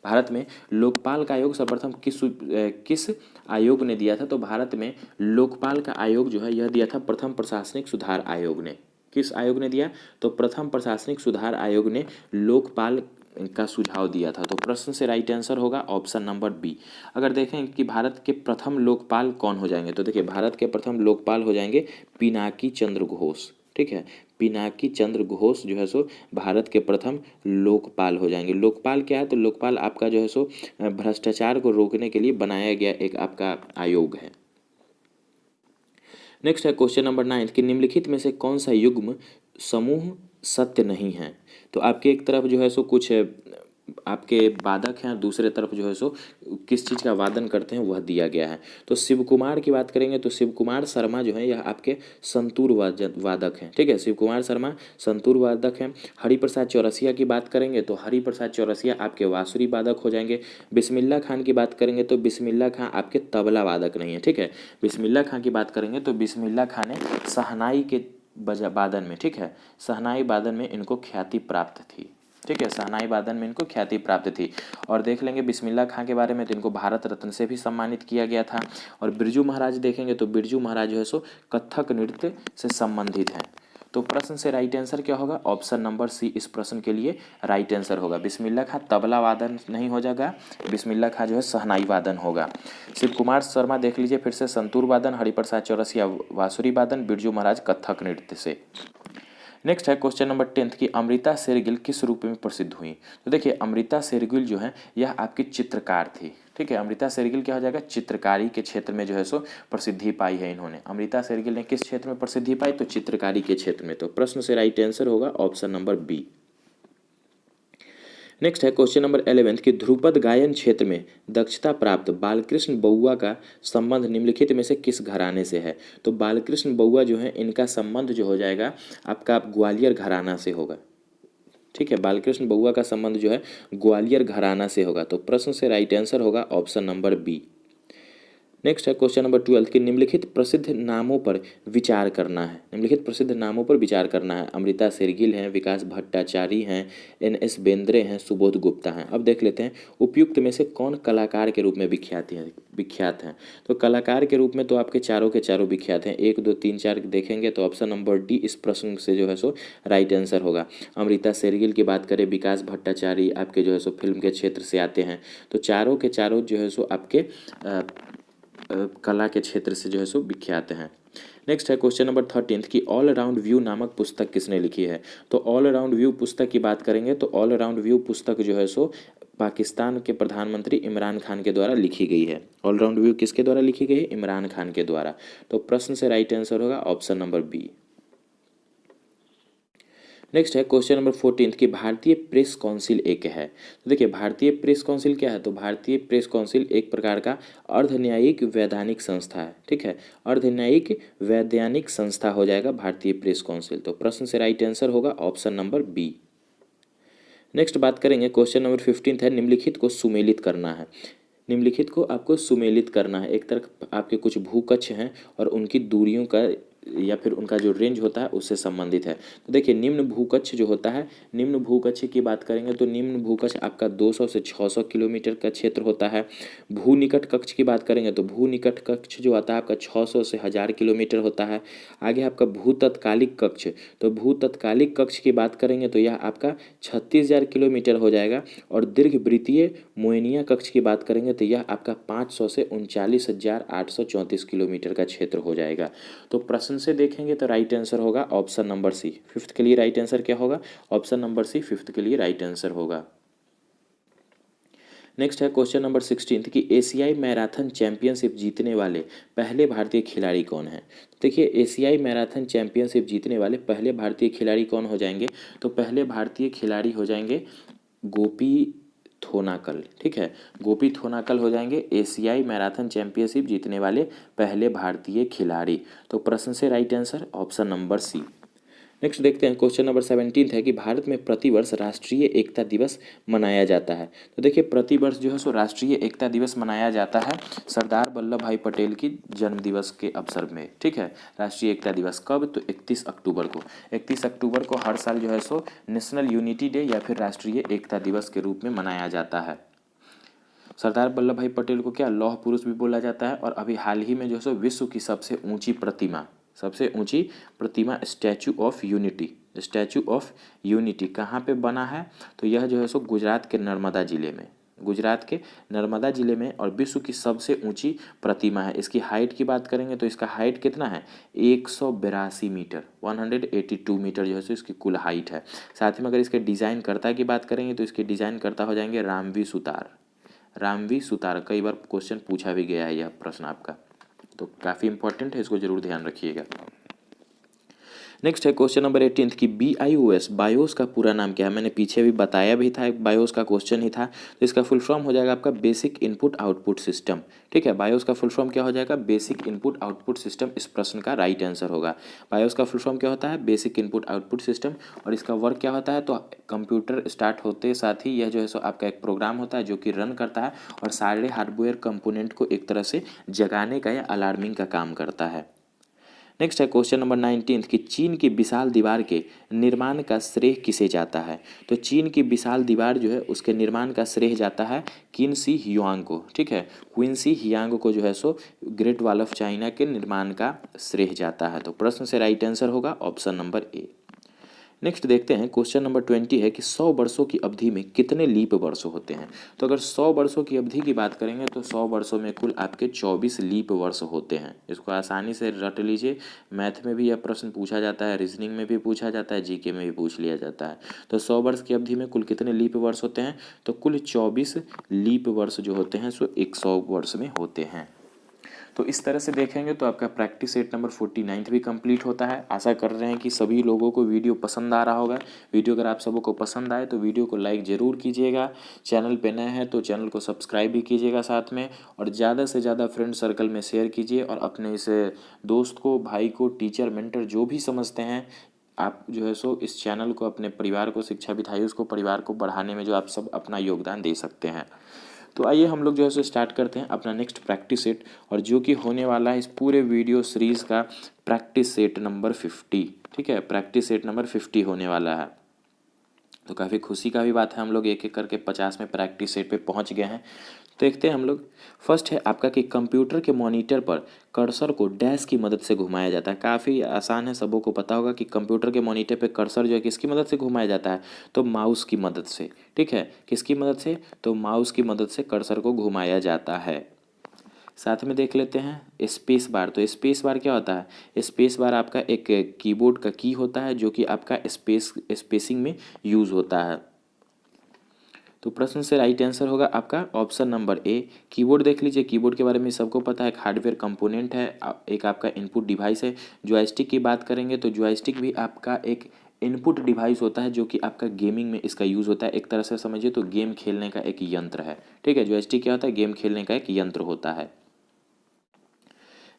[SPEAKER 1] भारत में लोकपाल का आयोग सर्वप्रथम किस आयोग ने दिया था। तो भारत में लोकपाल का आयोग जो है यह दिया था प्रथम प्रशासनिक सुधार आयोग ने। किस आयोग ने दिया, तो प्रथम प्रशासनिक सुधार आयोग ने लोकपाल का सुझाव दिया था। तो प्रश्न से राइट आंसर होगा ऑप्शन नंबर बी। अगर देखें कि भारत के प्रथम लोकपाल कौन हो जाएंगे, तो देखिए भारत के प्रथम लोकपाल हो जाएंगे पिनाकी चंद्र घोष। ठीक है, पिनाकी चंद्र घोष जो है सो भारत के प्रथम लोकपाल हो जाएंगे। लोकपाल क्या है, तो लोकपाल आपका जो है सो भ्रष्टाचार को रोकने के लिए बनाया गया एक आपका आयोग है। नेक्स्ट है क्वेश्चन नंबर 9 कि निम्नलिखित में से कौन सा युग्म समूह सत्य नहीं है। तो आपके एक तरफ जो है सो कुछ आपके वादक हैं और दूसरे तरफ जो है सो किस चीज़ का वादन करते हैं वह दिया गया है। तो शिव कुमार की बात करेंगे तो शिव कुमार शर्मा जो है यह आपके संतूर वादक हैं। ठीक है, शिव कुमार शर्मा संतूर वादक हैं। हरिप्रसाद चौरसिया की बात करेंगे तो हरिप्रसाद चौरसिया आपके बांसुरी वादक हो जाएंगे। बिस्मिल्लाह खान की बात करेंगे तो बिस्मिल्लाह खान आपके तबला वादक नहीं है। ठीक है, बिस्मिल्लाह खान की बात करेंगे तो बिस्मिल्लाह खान ने शहनाई के वादन में, ठीक है, शहनाई वादन में इनको ख्याति प्राप्त थी। ठीक है, शहनाई वादन में इनको ख्याति प्राप्त थी। और देख लेंगे बिस्मिल्लाह खां के बारे में तो इनको भारत रत्न से भी सम्मानित किया गया था। और बिरजू महाराज देखेंगे तो बिरजू महाराज जो है सो कथक नृत्य से संबंधित हैं। तो प्रश्न से राइट आंसर क्या होगा, ऑप्शन नंबर सी इस प्रश्न के लिए राइट आंसर होगा। बिस्मिल्लाह खां तबला वादन नहीं हो जाएगा, बिस्मिल्लाह खां जो है शहनाई वादन होगा। शिव कुमार शर्मा देख लीजिए फिर से संतूर वादन, हरिप्रसाद चौरसिया बांसुरी वादन, बिरजू महाराज कथक नृत्य से। नेक्स्ट है क्वेश्चन नंबर 10 की अमृता शेरगिल किस रूप में प्रसिद्ध हुई। तो देखिए अमृता शेरगिल जो है यह आपकी चित्रकार थी। ठीक है, अमृता शेरगिल क्या हो जाएगा, चित्रकारी के क्षेत्र में जो है सो प्रसिद्धि पाई है इन्होंने। अमृता शेरगिल ने किस क्षेत्र में प्रसिद्धि पाई, तो चित्रकारी के क्षेत्र में। तो प्रश्न से राइट आंसर होगा ऑप्शन नंबर बी। नेक्स्ट है क्वेश्चन नंबर 11 कि ध्रुपद गायन क्षेत्र में दक्षता प्राप्त बालकृष्ण बउआ का संबंध निम्नलिखित में से किस घराने से है। तो बालकृष्ण बउआ जो है इनका संबंध जो हो जाएगा आपका ग्वालियर घराना से होगा। ठीक है, बालकृष्ण बउआ का संबंध जो है ग्वालियर घराना से होगा। तो प्रश्न से राइट आंसर होगा ऑप्शन नंबर बी। नेक्स्ट है क्वेश्चन नंबर 12 कि निम्नलिखित प्रसिद्ध नामों पर विचार करना है। निम्नलिखित प्रसिद्ध नामों पर विचार करना है। अमृता शेरगिल हैं, विकास भट्टाचार्य हैं, एन.एस. बेंद्रे हैं, सुबोध गुप्ता हैं। अब देख लेते हैं उपयुक्त में से कौन कलाकार के रूप में विख्यात हैं। तो कलाकार के रूप में तो आपके चारों के चारों विख्यात हैं। 1 2 3 4 देखेंगे तो ऑप्शन नंबर डी इस प्रश्न से जो है सो राइट आंसर होगा। अमृता शेरगिल की बात करें, विकास भट्टाचार्य आपके जो है सो फिल्म के क्षेत्र से आते हैं। तो चारों के चारों जो है सो आपके कला के क्षेत्र से जो है सो विख्यात हैं। नेक्स्ट है क्वेश्चन नंबर 13 कि ऑल अराउंड व्यू नामक पुस्तक किसने लिखी है। तो ऑल अराउंड व्यू पुस्तक की बात करेंगे तो ऑल अराउंड व्यू पुस्तक जो है सो पाकिस्तान के प्रधानमंत्री इमरान खान के द्वारा लिखी गई है। ऑल अराउंड व्यू किसके द्वारा लिखी गई है? इमरान खान के द्वारा। तो प्रश्न से राइट आंसर होगा ऑप्शन नंबर बी। नेक्स्ट है क्वेश्चन नंबर 14 कि भारतीय प्रेस काउंसिल एक है। तो देखिए भारतीय प्रेस काउंसिल क्या है? तो भारतीय प्रेस काउंसिल एक प्रकार का अर्धन्यायिक वैधानिक संस्था है। ठीक है, अर्धन्यायिक वैधानिक संस्था हो जाएगा भारतीय प्रेस काउंसिल। तो प्रश्न से राइट आंसर होगा ऑप्शन नंबर बी। नेक्स्ट बात करेंगे क्वेश्चन नंबर 15 है निम्नलिखित को सुमेलित करना है। निम्नलिखित को आपको सुमेलित करना है। एक तरफ आपके कुछ भूकक्ष हैं और उनकी दूरियों का या फिर उनका जो रेंज होता है उससे संबंधित है। तो देखिए निम्न भूकक्ष जो होता है, निम्न भूकक्ष की बात करेंगे तो निम्न भूकक्ष आपका 200 से 600 किलोमीटर का क्षेत्र होता है। भू निकट कक्ष की बात करेंगे तो भू निकट कक्ष जो आता है आपका 600 से 1000 किलोमीटर होता है। आगे आपका भू तत्कालिक कक्ष, तो भू तत्कालिक कक्ष की बात करेंगे तो यह आपका 36,000 किलोमीटर हो जाएगा। और दीर्घवृत्तीय मोयनिया कक्ष की बात करेंगे तो यह आपका 500 से 39,834 किलोमीटर का क्षेत्र हो जाएगा। तो प्रश्न से देखेंगे तो राइट आंसर होगा ऑप्शन नंबर सी। फिफ्थ के लिए राइट आंसर क्या होगा? ऑप्शन नंबर सी फिफ्थ के लिए राइट आंसर होगा। नेक्स्ट है क्वेश्चन नंबर 16 कि एशियाई मैराथन चैंपियनशिप जीतने वाले पहले भारतीय खिलाड़ी कौन हैं। देखिए एशियाई मैराथन चैंपियनशिप जीतने वाले पहले भारतीय खिलाड़ी कौन हो जाएंगे? तो पहले भारतीय खिलाड़ी हो जाएंगे गोपी थोनाकल। ठीक है, गोपी थोनाकल हो जाएंगे एशियाई मैराथन चैंपियनशिप जीतने वाले पहले भारतीय खिलाड़ी। तो प्रश्न से right answer option number C. Next देखते हैं क्वेश्चन नंबर 17 है कि भारत में प्रतिवर्ष राष्ट्रीय एकता दिवस मनाया जाता है। तो देखिए प्रतिवर्ष जो है सो राष्ट्रीय एकता दिवस मनाया जाता है सरदार वल्लभ भाई पटेल की जन्म दिवस के अवसर में। ठीक है, राष्ट्रीय एकता दिवस कब? तो 31 अक्टूबर को। 31 अक्टूबर को हर साल जो है सो नेशनल यूनिटी डे या फिर राष्ट्रीय एकता दिवस के रूप में मनाया जाता है। सरदार वल्लभ भाई पटेल को क्या लौह पुरुष भी बोला जाता है। और अभी हाल ही में जो है सो विश्व की सबसे ऊंची प्रतिमा स्टैचू ऑफ यूनिटी कहाँ पे बना है? तो यह जो है सो गुजरात के नर्मदा जिले में और विश्व की सबसे ऊंची प्रतिमा है। इसकी हाइट की बात करेंगे तो इसका हाइट कितना है? 182 मीटर, 182 मीटर जो है सो इसकी कुल हाइट है। साथ ही में अगर इसके डिज़ाइनकर्ता की बात करेंगे तो इसके डिज़ाइनकर्ता हो जाएंगे रामवी सुतार। कई बार क्वेश्चन पूछा भी गया है यह प्रश्न आपका, तो काफ़ी इंपॉर्टेंट है, इसको जरूर ध्यान रखिएगा। नेक्स्ट है क्वेश्चन नंबर 18 कि BIOS बायोस का पूरा नाम क्या है। मैंने पीछे भी बताया भी था, एक बायोस का क्वेश्चन ही था। तो इसका फुल फॉर्म हो जाएगा आपका बेसिक इनपुट आउटपुट सिस्टम। ठीक है, बायोस का फुल फॉर्म क्या हो जाएगा? बेसिक इनपुट आउटपुट सिस्टम इस प्रश्न का राइट आंसर होगा। बायोस का फुल फॉर्म क्या होता है? Basic input output system. और इसका वर्क क्या होता है? तो कंप्यूटर स्टार्ट होते साथ ही यह जो है सो आपका एक प्रोग्राम होता है जो कि रन करता है और सारे हार्डवेयर कंपोनेंट को एक तरह से जगाने का या अलार्मिंग का काम करता है। नेक्स्ट है क्वेश्चन नंबर 19 कि चीन की विशाल दीवार के निर्माण का श्रेय किसे जाता है। तो चीन की विशाल दीवार जो है उसके निर्माण का श्रेय जाता है क्विंसी ह्युआंग को। ठीक है, क्विंसी ह्युआंग को जो है so great wall of China के निर्माण का श्रेय जाता है। तो प्रश्न से राइट आंसर होगा ऑप्शन नंबर ए। नेक्स्ट देखते हैं क्वेश्चन नंबर 20 है कि 100 वर्षों की अवधि में कितने लीप वर्ष होते हैं। तो अगर 100 वर्षों की अवधि की बात करेंगे तो 100 वर्षों में कुल आपके 24 लीप वर्ष होते हैं। इसको आसानी से रट लीजिए। मैथ में भी यह प्रश्न पूछा जाता है, रीजनिंग में भी पूछा जाता है, जीके में भी पूछ लिया जाता है। तो 100 वर्ष की अवधि में कुल कितने लीप वर्ष होते हैं? तो कुल 24 लीप वर्ष जो होते हैं सो 100 वर्ष में होते हैं। तो इस तरह से देखेंगे तो आपका प्रैक्टिस सेट नंबर 49 भी कंप्लीट होता है। आशा कर रहे हैं कि सभी लोगों को वीडियो पसंद आ रहा होगा। वीडियो अगर आप सबों को पसंद आए तो वीडियो को लाइक ज़रूर कीजिएगा। चैनल पे नए हैं तो चैनल को सब्सक्राइब भी कीजिएगा साथ में, और ज़्यादा से ज़्यादा फ्रेंड सर्कल में शेयर कीजिए। और अपने इस दोस्त को, भाई को, टीचर, मेंटर जो भी समझते हैं आप जो है सो इस चैनल को, अपने परिवार को, शिक्षा विधायक को, परिवार को बढ़ाने में जो आप सब अपना योगदान दे सकते हैं। तो आइए हम लोग जो है सो स्टार्ट करते हैं अपना नेक्स्ट प्रैक्टिस सेट, और जो कि होने वाला है इस पूरे वीडियो सीरीज़ का प्रैक्टिस सेट नंबर 50। ठीक है, प्रैक्टिस सेट नंबर 50 होने वाला है। तो काफ़ी खुशी का भी बात है, हम लोग एक एक करके 50 में प्रैक्टिस सेट पे पहुंच गए हैं। तो देखते हैं हम लोग। फर्स्ट है आपका कि कंप्यूटर के मॉनिटर पर कर्सर को डैश की मदद से घुमाया जाता है। काफ़ी आसान है, सबों को पता होगा कि कंप्यूटर के मॉनिटर पे कर्सर जो है किसकी मदद से घुमाया जाता है, तो माउस की मदद से। ठीक है, किसकी मदद से, तो माउस की मदद से कर्सर को घुमाया जाता है। साथ में देख लेते हैं स्पेस बार। तो स्पेस बार क्या होता है, स्पेस बार आपका एक कीबोर्ड का की होता है जो कि आपका स्पेसिंग में यूज़ होता है। तो प्रश्न से राइट आंसर होगा आपका ऑप्शन नंबर ए। कीबोर्ड देख लीजिए, कीबोर्ड के बारे में सबको पता है, एक हार्डवेयर कंपोनेंट है, एक आपका इनपुट डिवाइस है। जॉयस्टिक की बात करेंगे तो जॉयस्टिक भी आपका एक इनपुट डिवाइस होता है जो कि आपका गेमिंग में इसका यूज़ होता है। एक तरह से समझिए तो गेम खेलने का एक यंत्र है। ठीक है, जॉयस्टिक क्या होता है, गेम खेलने का एक यंत्र होता है।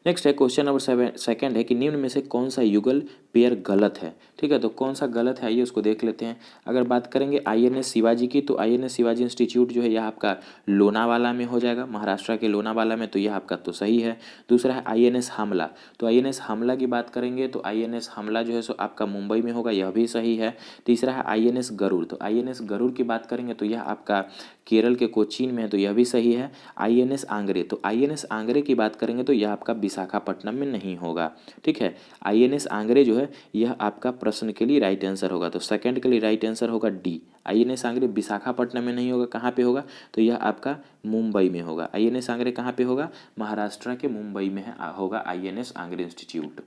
[SPEAKER 1] नेक्स्ट है क्वेश्चन नंबर सेकंड है कि निम्न में से कौन सा युगल पेयर गलत है। ठीक है, तो कौन सा गलत है आइए उसको देख लेते हैं। अगर बात करेंगे आईएनएस शिवाजी की, तो आईएनएस शिवाजी इंस्टीट्यूट जो है यह आपका लोनावाला में हो जाएगा, महाराष्ट्र के लोनावाला में, तो यह आपका तो सही है। दूसरा है आईएनएस हमला, तो आईएनएस हमला की बात करेंगे तो आईएनएस हमला जो है सो आपका मुंबई में होगा, यह भी सही है। तीसरा है आईएनएस गरुड़, तो आईएनएस गरुड़ की बात करेंगे तो यह आपका केरल के कोचीन में है, तो यह भी सही है। आईएनएस आंग्रे, तो आईएनएस आंग्रे की बात करेंगे तो यह आपका विशाखापट्टनम में नहीं होगा। ठीक है, आईएनएस आंग्रे जो है यह आपका प्रश्न के लिए राइट आंसर होगा, तो सेकंड के लिए राइट आंसर होगा डी। आईएनएस आंग्रे विशाखापट्टनम में नहीं होगा, कहाँ पे होगा, तो यह आपका मुंबई में होगा। आईएनएस आंग्रे कहाँ पे होगा, महाराष्ट्र के मुंबई में होगा आईएनएस आंग्रे इंस्टीट्यूट।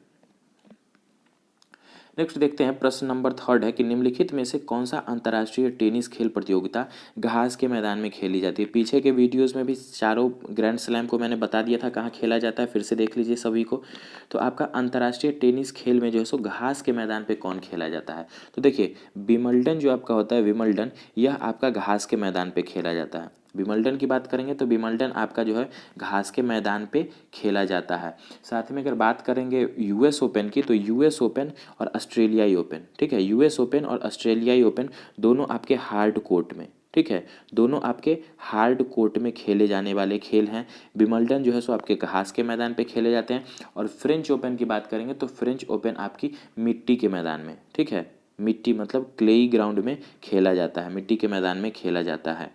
[SPEAKER 1] नेक्स्ट देखते हैं प्रश्न नंबर थर्ड है कि निम्नलिखित में से कौन सा अंतर्राष्ट्रीय टेनिस खेल प्रतियोगिता घास के मैदान में खेली जाती है। पीछे के वीडियोस में भी चारों ग्रैंड स्लैम को मैंने बता दिया था कहाँ खेला जाता है, फिर से देख लीजिए सभी को। तो आपका अंतर्राष्ट्रीय टेनिस खेल में जो है सो घास के मैदान पे कौन खेला जाता है, तो देखिए विमल्डन जो आपका होता है, विमल्डन यह आपका घास के मैदान पे खेला जाता है। विमल्डन की बात करेंगे तो विमल्डन आपका जो है घास के मैदान पे खेला जाता है। साथ में अगर बात करेंगे यूएस ओपन की, तो यूएस ओपन और ऑस्ट्रेलियाई ओपन, ठीक है, यूएस ओपन और ऑस्ट्रेलियाई ओपन दोनों आपके हार्ड कोर्ट में, ठीक है, दोनों आपके हार्ड कोर्ट में खेले जाने वाले खेल हैं। विमल्डन जो है सो आपके घास के मैदान पे खेले जाते हैं, और फ्रेंच ओपन की बात करेंगे तो फ्रेंच ओपन आपकी मिट्टी के मैदान में, ठीक है, मिट्टी मतलब क्लेई ग्राउंड में खेला जाता है, मिट्टी के मैदान में खेला जाता है।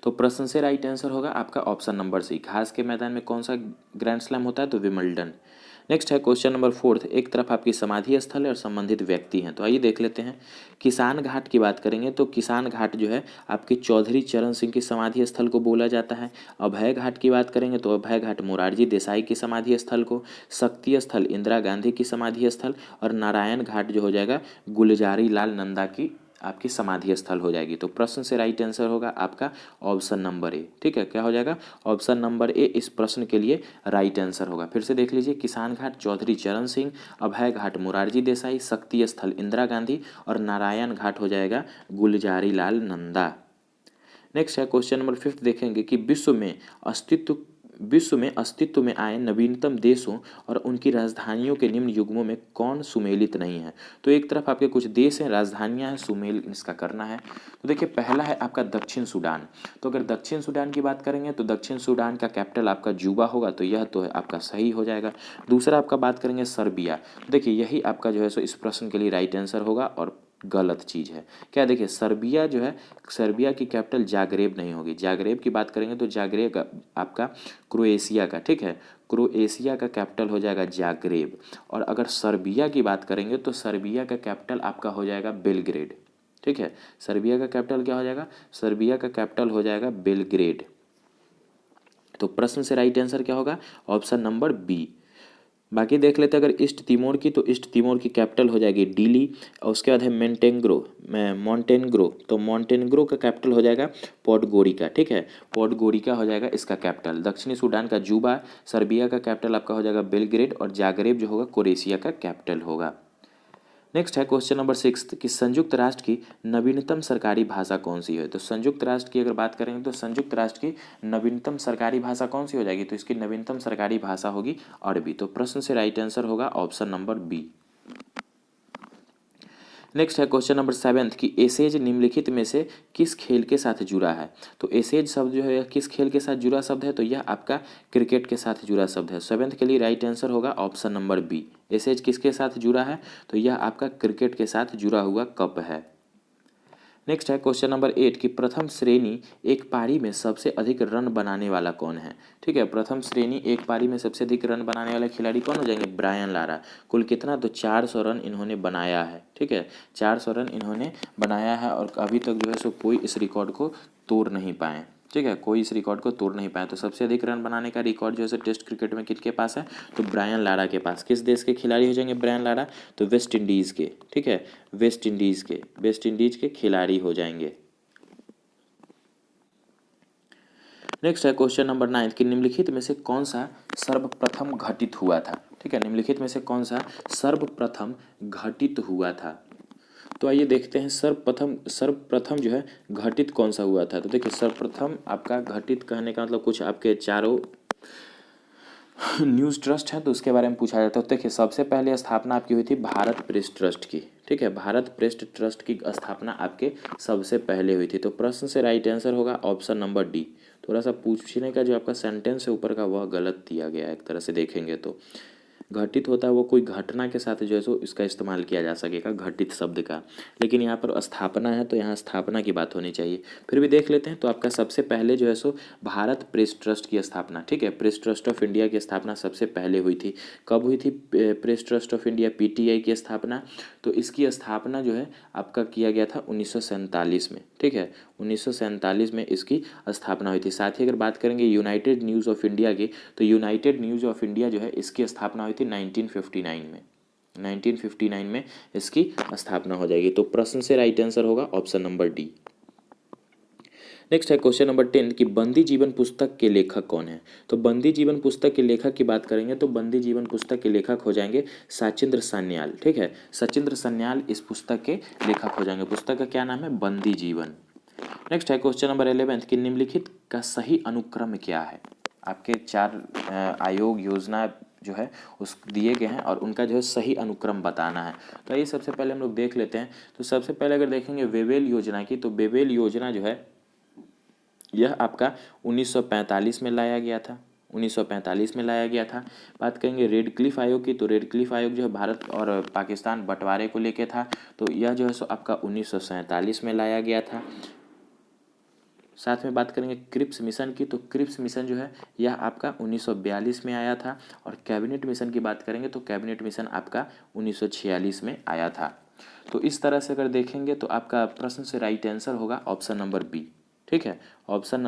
[SPEAKER 1] तो प्रश्न से राइट आंसर होगा आपका ऑप्शन नंबर सी। घास के मैदान में कौन सा ग्रैंड स्लैम होता है, तो विमल्डन। नेक्स्ट है क्वेश्चन नंबर फोर्थ, एक तरफ आपकी समाधि स्थल है और संबंधित व्यक्ति हैं, तो आइए देख लेते हैं। किसान घाट की बात करेंगे तो किसान घाट जो है आपके चौधरी चरण सिंह की समाधि स्थल को बोला जाता है। अभय घाट की बात करेंगे तो अभय घाट मोरारजी देसाई की समाधि स्थल को, शक्ति स्थल इंदिरा गांधी की समाधि स्थल, और नारायण घाट जो हो जाएगा गुलजारी लाल नंदा की आपकी समाधि स्थल हो जाएगी। तो प्रश्न से राइट आंसर होगा आपका ऑप्शन नंबर ए। ठीक है, क्या हो जाएगा, ऑप्शन नंबर ए इस प्रश्न के लिए राइट आंसर होगा। फिर से देख लीजिए, किसान घाट चौधरी चरण सिंह, अभय घाट मोरारजी देसाई, शक्ति स्थल इंदिरा गांधी, और नारायण घाट हो जाएगा गुलजारी लाल नंदा। नेक्स्ट है क्वेश्चन नंबर फिफ्थ, देखेंगे कि विश्व में अस्तित्व में आए नवीनतम देशों और उनकी राजधानियों के निम्न युग्मों में कौन सुमेलित नहीं है। तो एक तरफ आपके कुछ देश हैं, राजधानियां हैं, सुमेल इसका करना है। तो देखिए पहला है आपका दक्षिण सूडान। तो अगर दक्षिण सूडान की बात करेंगे तो दक्षिण सूडान का कैपिटल आपका जूबा होगा, तो यह तो है आपका सही हो जाएगा। दूसरा आपका बात करेंगे सर्बिया, देखिए यही आपका जो है सो इस प्रश्न के लिए राइट आंसर होगा, और गलत चीज़ है क्या, देखिए सर्बिया जो है, सर्बिया की कैपिटल जाग्रेब नहीं होगी। जाग्रेब की बात करेंगे तो जाग्रेब आपका क्रोएशिया का, ठीक है, क्रोएशिया का कैपिटल हो जाएगा जाग्रेब। और अगर सर्बिया की बात करेंगे तो सर्बिया का कैपिटल आपका हो जाएगा बेलग्रेड। ठीक है, सर्बिया का कैपिटल क्या हो जाएगा, सर्बिया का कैपिटल हो जाएगा बेलग्रेड। तो प्रश्न से राइट आंसर क्या होगा, ऑप्शन नंबर बी। बाकी देख लेते हैं अगर ईस्ट तिमोर की, तो ईस्ट तिमोर की कैपिटल हो जाएगी डिली, और उसके बाद है मोंटेनेग्रो, तो मोंटेनेग्रो का कैपिटल हो जाएगा पोडगोरिका। ठीक है, पोडगोरिका हो जाएगा इसका कैपिटल। दक्षिणी सूडान का जूबा, सर्बिया का कैपिटल आपका हो जाएगा बेलग्रेड, और जाग्रेब जो होगा क्रोएशिया का कैपिटल होगा। नेक्स्ट है क्वेश्चन नंबर सिक्स कि संयुक्त राष्ट्र की नवीनतम सरकारी भाषा कौन सी है। तो संयुक्त राष्ट्र की अगर बात करेंगे तो संयुक्त राष्ट्र की नवीनतम सरकारी भाषा कौन सी हो जाएगी, तो इसकी नवीनतम सरकारी भाषा होगी अरबी। तो प्रश्न से राइट आंसर होगा ऑप्शन नंबर बी। नेक्स्ट है क्वेश्चन नंबर 7 कि एसेज निम्नलिखित में से किस खेल के साथ जुड़ा है। तो एसेज शब्द जो है किस खेल के साथ जुड़ा शब्द है, तो यह आपका क्रिकेट के साथ जुड़ा शब्द है। 7 के लिए राइट आंसर होगा ऑप्शन नंबर बी। एसेज किसके साथ जुड़ा है, तो यह आपका क्रिकेट के साथ जुड़ा हुआ कप है। नेक्स्ट है क्वेश्चन नंबर 8 कि प्रथम श्रेणी एक पारी में सबसे अधिक रन बनाने वाला कौन है। ठीक है, प्रथम श्रेणी एक पारी में सबसे अधिक रन बनाने वाला खिलाड़ी कौन हो जाएंगे, ब्रायन लारा। कुल कितना, तो 400 रन इन्होंने बनाया है। ठीक है, 400 रन इन्होंने बनाया है और अभी तक जो है सो कोई इस रिकॉर्ड को तोड़ नहीं पाए। ठीक है, कोई इस रिकॉर्ड को तोड़ नहीं पाया। तो सबसे अधिक रन बनाने का रिकॉर्ड जो है टेस्ट क्रिकेट में किसके पास है, तो ब्रायन लारा के पास। किस देश के खिलाड़ी हो जाएंगे ब्रायन लारा, तो वेस्ट इंडीज़ के। ठीक है, वेस्ट इंडीज के खिलाड़ी हो जाएंगे। नेक्स्ट है क्वेश्चन नंबर 9 कि निम्नलिखित में से कौन सा सर्वप्रथम घटित हुआ था। ठीक है, निम्नलिखित में से कौन सा सर्वप्रथम घटित हुआ था। तो आइए देखते हैं सर्वप्रथम जो है घटित कौन सा हुआ था। तो देखिए सर्वप्रथम आपका घटित कहने का मतलब कुछ आपके चारों न्यूज़ ट्रस्ट है तो उसके बारे में पूछा जाता है। तो देखिए सबसे पहले स्थापना आपकी हुई थी भारत प्रेस ट्रस्ट की। ठीक है, भारत प्रेस ट्रस्ट की स्थापना आपके सबसे पहले हुई थी। तो प्रश्न से राइट आंसर होगा ऑप्शन नंबर डी। थोड़ा सा पूछने का जो आपका सेंटेंस है ऊपर का वह गलत दिया गया है, एक तरह से देखेंगे तो घटित होता है वो कोई घटना के साथ जो है सो इसका इस्तेमाल किया जा सकेगा घटित शब्द का, लेकिन यहाँ पर स्थापना है तो यहाँ स्थापना की बात होनी चाहिए। फिर भी देख लेते हैं। तो आपका सबसे पहले जो है सो भारत प्रेस ट्रस्ट की स्थापना, ठीक है, प्रेस ट्रस्ट ऑफ इंडिया की स्थापना सबसे पहले हुई थी। कब हुई थी press trust of India PTI की स्थापना, तो इसकी स्थापना जो है आपका किया गया था 1947 में। ठीक है, 1947 में इसकी स्थापना हुई थी। साथ ही अगर बात करेंगे यूनाइटेड न्यूज़ ऑफ इंडिया की, तो यूनाइटेड न्यूज़ ऑफ इंडिया जो है इसकी स्थापना हुई थी 1959 में। 1959 में इसकी स्थापना हो जाएगी। तो प्रश्न से राइट आंसर होगा ऑप्शन नंबर डी। नेक्स्ट है क्वेश्चन नंबर 10 कि बंदी जीवन पुस्तक के लेखक कौन है। तो बंदी जीवन पुस्तक के लेखक की बात करेंगे तो बंदी जीवन पुस्तक के लेखक हो जाएंगे सचिंद्र सान्याल। ठीक है, सचिंद्र सान्याल इस पुस्तक के लेखक हो जाएंगे। पुस्तक का क्या नाम है, बंदी जीवन। नेक्स्ट है क्वेश्चन नंबर 11 कि निम्नलिखित का सही अनुक्रम क्या है। आपके 4 आयोग योजना जो है उस दिए गए हैं और उनका जो है सही अनुक्रम बताना है। तो ये सबसे पहले हम लोग देख लेते हैं। तो सबसे पहले अगर देखेंगे वेवेल योजना की, तो वेवेल योजना जो है यह आपका 1945 में लाया गया था। 1945 में लाया गया था। बात करेंगे रेड क्लिफ आयोग की, तो रेड क्लिफ आयोग जो है भारत और पाकिस्तान बंटवारे को लेके था, तो यह जो है सो आपका 1947 में लाया गया था। साथ में बात करेंगे क्रिप्स मिशन की, तो क्रिप्स मिशन जो है यह आपका 1942 में आया था। और कैबिनेट मिशन की बात करेंगे तो कैबिनेट मिशन आपका 1946 में आया था। तो इस तरह से अगर देखेंगे तो आपका प्रश्न से राइट आंसर होगा ऑप्शन नंबर बी। ठीक है, ऑप्शन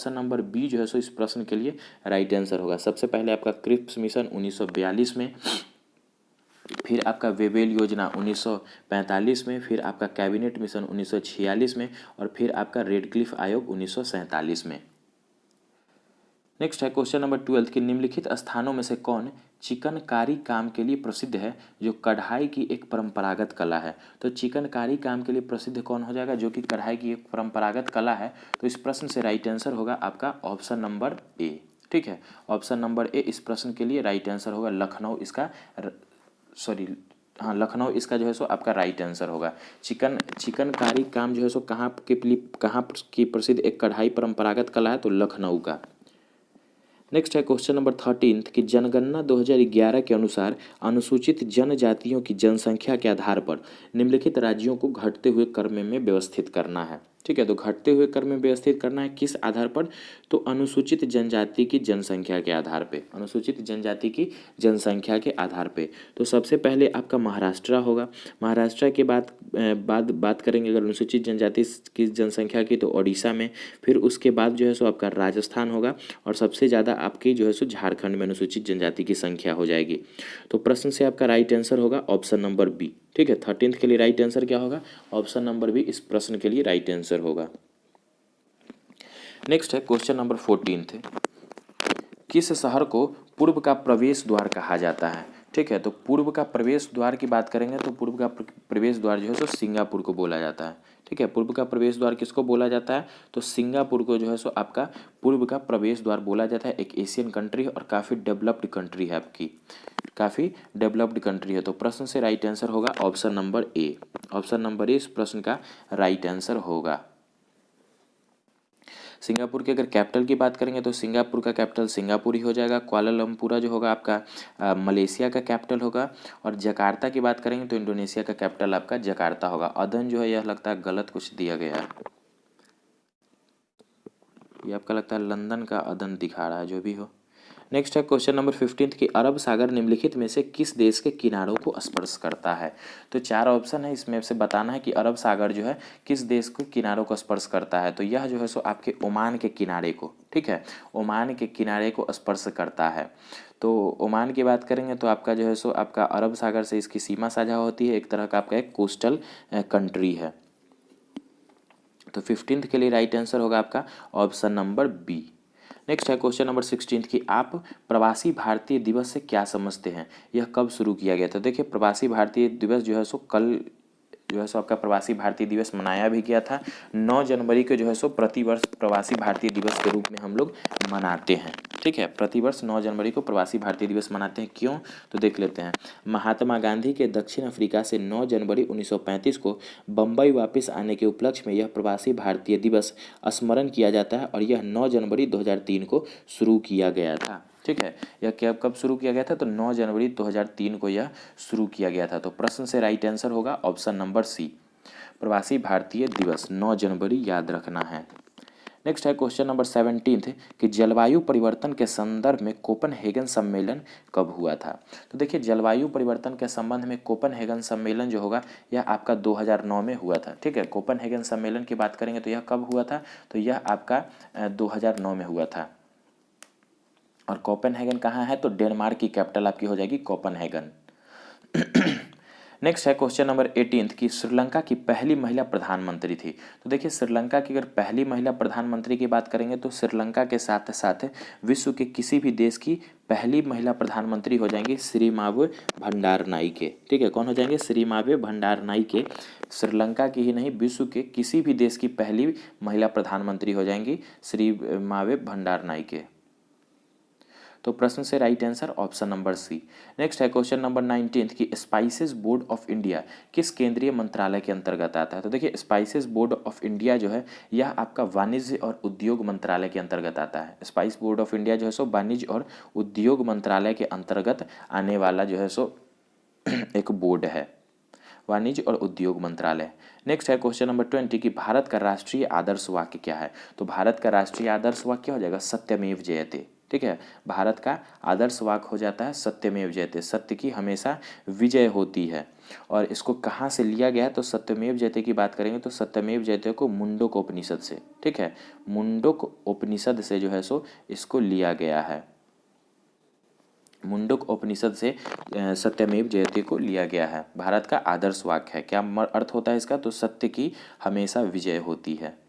[SPEAKER 1] नंबर बी जो है सो इस प्रश्न के लिए राइट आंसर होगा। सबसे पहले आपका क्रिप्स मिशन 1942 में, फिर आपका वेवेल योजना 1945 में, फिर आपका कैबिनेट मिशन 1946 में और फिर आपका रेड क्लिफ आयोग 1947 में। नेक्स्ट है क्वेश्चन नंबर 12 कि निम्नलिखित स्थानों में से कौन चिकनकारी काम के लिए प्रसिद्ध है जो कढ़ाई की एक परंपरागत कला है। तो चिकनकारी काम के लिए प्रसिद्ध कौन हो जाएगा, जो कि कढ़ाई की एक परंपरागत कला है। तो इस प्रश्न से राइट आंसर होगा आपका ऑप्शन नंबर ए। ठीक है, ऑप्शन नंबर ए इस प्रश्न के लिए राइट आंसर होगा। लखनऊ इसका लखनऊ इसका जो है सो आपका राइट आंसर होगा। चिकनकारी काम जो है सो कहाँ की प्रसिद्ध एक कढ़ाई परंपरागत कला है, तो लखनऊ का। नेक्स्ट है क्वेश्चन नंबर 13 कि जनगणना 2011 के अनुसार अनुसूचित जनजातियों की जनसंख्या के आधार पर निम्नलिखित राज्यों को घटते हुए क्रम में व्यवस्थित करना है। ठीक है, तो घटते हुए क्रम में व्यवस्थित करना है किस आधार पर, तो अनुसूचित जनजाति की जनसंख्या के आधार पे। अनुसूचित जनजाति की जनसंख्या के आधार पे तो सबसे पहले आपका महाराष्ट्र होगा। महाराष्ट्र के बाद बात करेंगे अगर अनुसूचित जनजाति की जनसंख्या की, तो ओडिशा में। फिर उसके बाद जो है सो आपका राजस्थान होगा और सबसे ज़्यादा आपकी जो है सो झारखंड में अनुसूचित जनजाति की संख्या हो जाएगी। तो प्रश्न से आपका राइट आंसर होगा ऑप्शन नंबर बी। ठीक है, 13 के लिए राइट आंसर क्या होगा, ऑप्शन नंबर बी इस प्रश्न के लिए राइट आंसर होगा। नेक्स्ट है क्वेश्चन नंबर 14 किस शहर को पूर्व का प्रवेश द्वार कहा जाता है। ठीक है, तो पूर्व का प्रवेश द्वार की बात करेंगे तो पूर्व का प्रवेश द्वार जो है सो सिंगापुर को बोला जाता है। ठीक है, पूर्व का प्रवेश द्वार किसको बोला जाता है, तो सिंगापुर को जो है सो आपका पूर्व का प्रवेश द्वार बोला जाता है। एक एशियन कंट्री है और काफ़ी डेवलप्ड कंट्री है आपकी, काफ़ी डेवलप्ड कंट्री है। तो प्रश्न से राइट आंसर होगा option number A. Option number A इस प्रश्न का राइट आंसर होगा। सिंगापुर की अगर कैपिटल की बात करेंगे तो सिंगापुर का कैपिटल सिंगापुर ही हो जाएगा। कुआलालंपुर जो होगा आपका मलेशिया का कैपिटल होगा। और जकार्ता की बात करेंगे तो इंडोनेशिया का कैपिटल आपका जकार्ता होगा। अदन जो है यह लगता है गलत कुछ दिया गया है, ये आपका लगता है लंदन का अदन दिखा रहा है, जो भी हो। नेक्स्ट है क्वेश्चन नंबर 15 कि अरब सागर निम्नलिखित में से किस देश के किनारों को स्पर्श करता है। तो 4 ऑप्शन है, इसमें से बताना है कि अरब सागर जो है किस देश के किनारों को स्पर्श करता है। तो यह जो है सो आपके ओमान के किनारे को, ठीक है, ओमान के किनारे को स्पर्श करता है। तो ओमान की बात करेंगे तो आपका जो है सो आपका अरब सागर से इसकी सीमा साझा होती है, एक तरह का आपका एक कोस्टल कंट्री है। तो 15 के लिए राइट आंसर होगा आपका ऑप्शन नंबर बी। नेक्स्ट है क्वेश्चन नंबर 16 कि आप प्रवासी भारतीय दिवस से क्या समझते हैं, यह कब शुरू किया गया था। देखिए प्रवासी भारतीय दिवस जो है सो कल जो है सो आपका प्रवासी भारतीय दिवस मनाया भी गया था। 9 जनवरी को जो है सो प्रतिवर्ष प्रवासी भारतीय दिवस के रूप में हम लोग मनाते हैं, ठीक है। प्रतिवर्ष 9 जनवरी को प्रवासी भारतीय दिवस मनाते हैं, क्यों, तो देख लेते हैं। महात्मा गांधी के दक्षिण अफ्रीका से 9 जनवरी 1935 को बम्बई वापस आने के उपलक्ष्य में यह प्रवासी भारतीय दिवस स्मरण किया जाता है और यह 9 जनवरी 2003 को शुरू किया गया था, ठीक है। यह कब शुरू किया गया था, तो 9 जनवरी 2003 को यह शुरू किया गया था। तो प्रश्न से राइट आंसर होगा ऑप्शन नंबर सी, प्रवासी भारतीय दिवस 9 जनवरी याद रखना है। नेक्स्ट है क्वेश्चन नंबर 17 कि जलवायु परिवर्तन के संदर्भ में कोपनहेगन सम्मेलन कब हुआ था। तो देखिए जलवायु परिवर्तन के संबंध में कोपनहेगन सम्मेलन जो होगा यह आपका 2009 में हुआ था, ठीक है। कोपनहेगन सम्मेलन की बात करेंगे तो यह कब हुआ था, तो यह आपका 2009 में हुआ था। और कोपेनहेगन कहाँ है, तो डेनमार्क की कैपिटल आपकी हो जाएगी कोपेनहेगन। नेक्स्ट है क्वेश्चन नंबर 18 कि श्रीलंका की पहली महिला प्रधानमंत्री थी। तो देखिए श्रीलंका की अगर पहली महिला प्रधानमंत्री की बात करेंगे तो श्रीलंका के साथ साथ विश्व के किसी भी देश की पहली महिला प्रधानमंत्री हो जाएंगी श्रीमावे भंडारनाइके, ठीक है। कौन हो जाएंगे, श्रीमावे भंडारनाइके। श्रीलंका की ही नहीं विश्व के किसी भी देश की पहली महिला प्रधानमंत्री हो जाएंगी श्रीमावे भंडारनाइके। तो प्रश्न से right answer option number C. Next है क्वेश्चन नंबर 19 कि स्पाइसेस बोर्ड ऑफ इंडिया किस केंद्रीय मंत्रालय के अंतर्गत आता है। तो देखिए स्पाइसेस बोर्ड ऑफ इंडिया जो है यह आपका वाणिज्य और उद्योग मंत्रालय के अंतर्गत आता है। स्पाइस बोर्ड ऑफ इंडिया जो है सो वाणिज्य और उद्योग मंत्रालय के अंतर्गत आने वाला जो है सो एक बोर्ड है, वाणिज्य और उद्योग मंत्रालय। नेक्स्ट है क्वेश्चन नंबर 20 कि भारत का राष्ट्रीय आदर्श वाक्य क्या है। तो भारत का राष्ट्रीय आदर्श वाक्य हो जाएगा सत्यमेव जयते, ठीक है। भारत का आदर्श वाक्य हो जाता है सत्यमेव जयते, सत्य की हमेशा विजय होती है। और इसको कहाँ से लिया गया है, तो सत्यमेव जयते की बात करेंगे तो सत्यमेव जयते को मुंडक उपनिषद से, ठीक है, मुंडक उपनिषद से जो है सो इसको लिया गया है। मुंडक उपनिषद से सत्यमेव जयते को लिया गया है। भारत का आदर्श वाक्य है, क्या अर्थ होता है इसका, तो सत्य की हमेशा विजय होती है।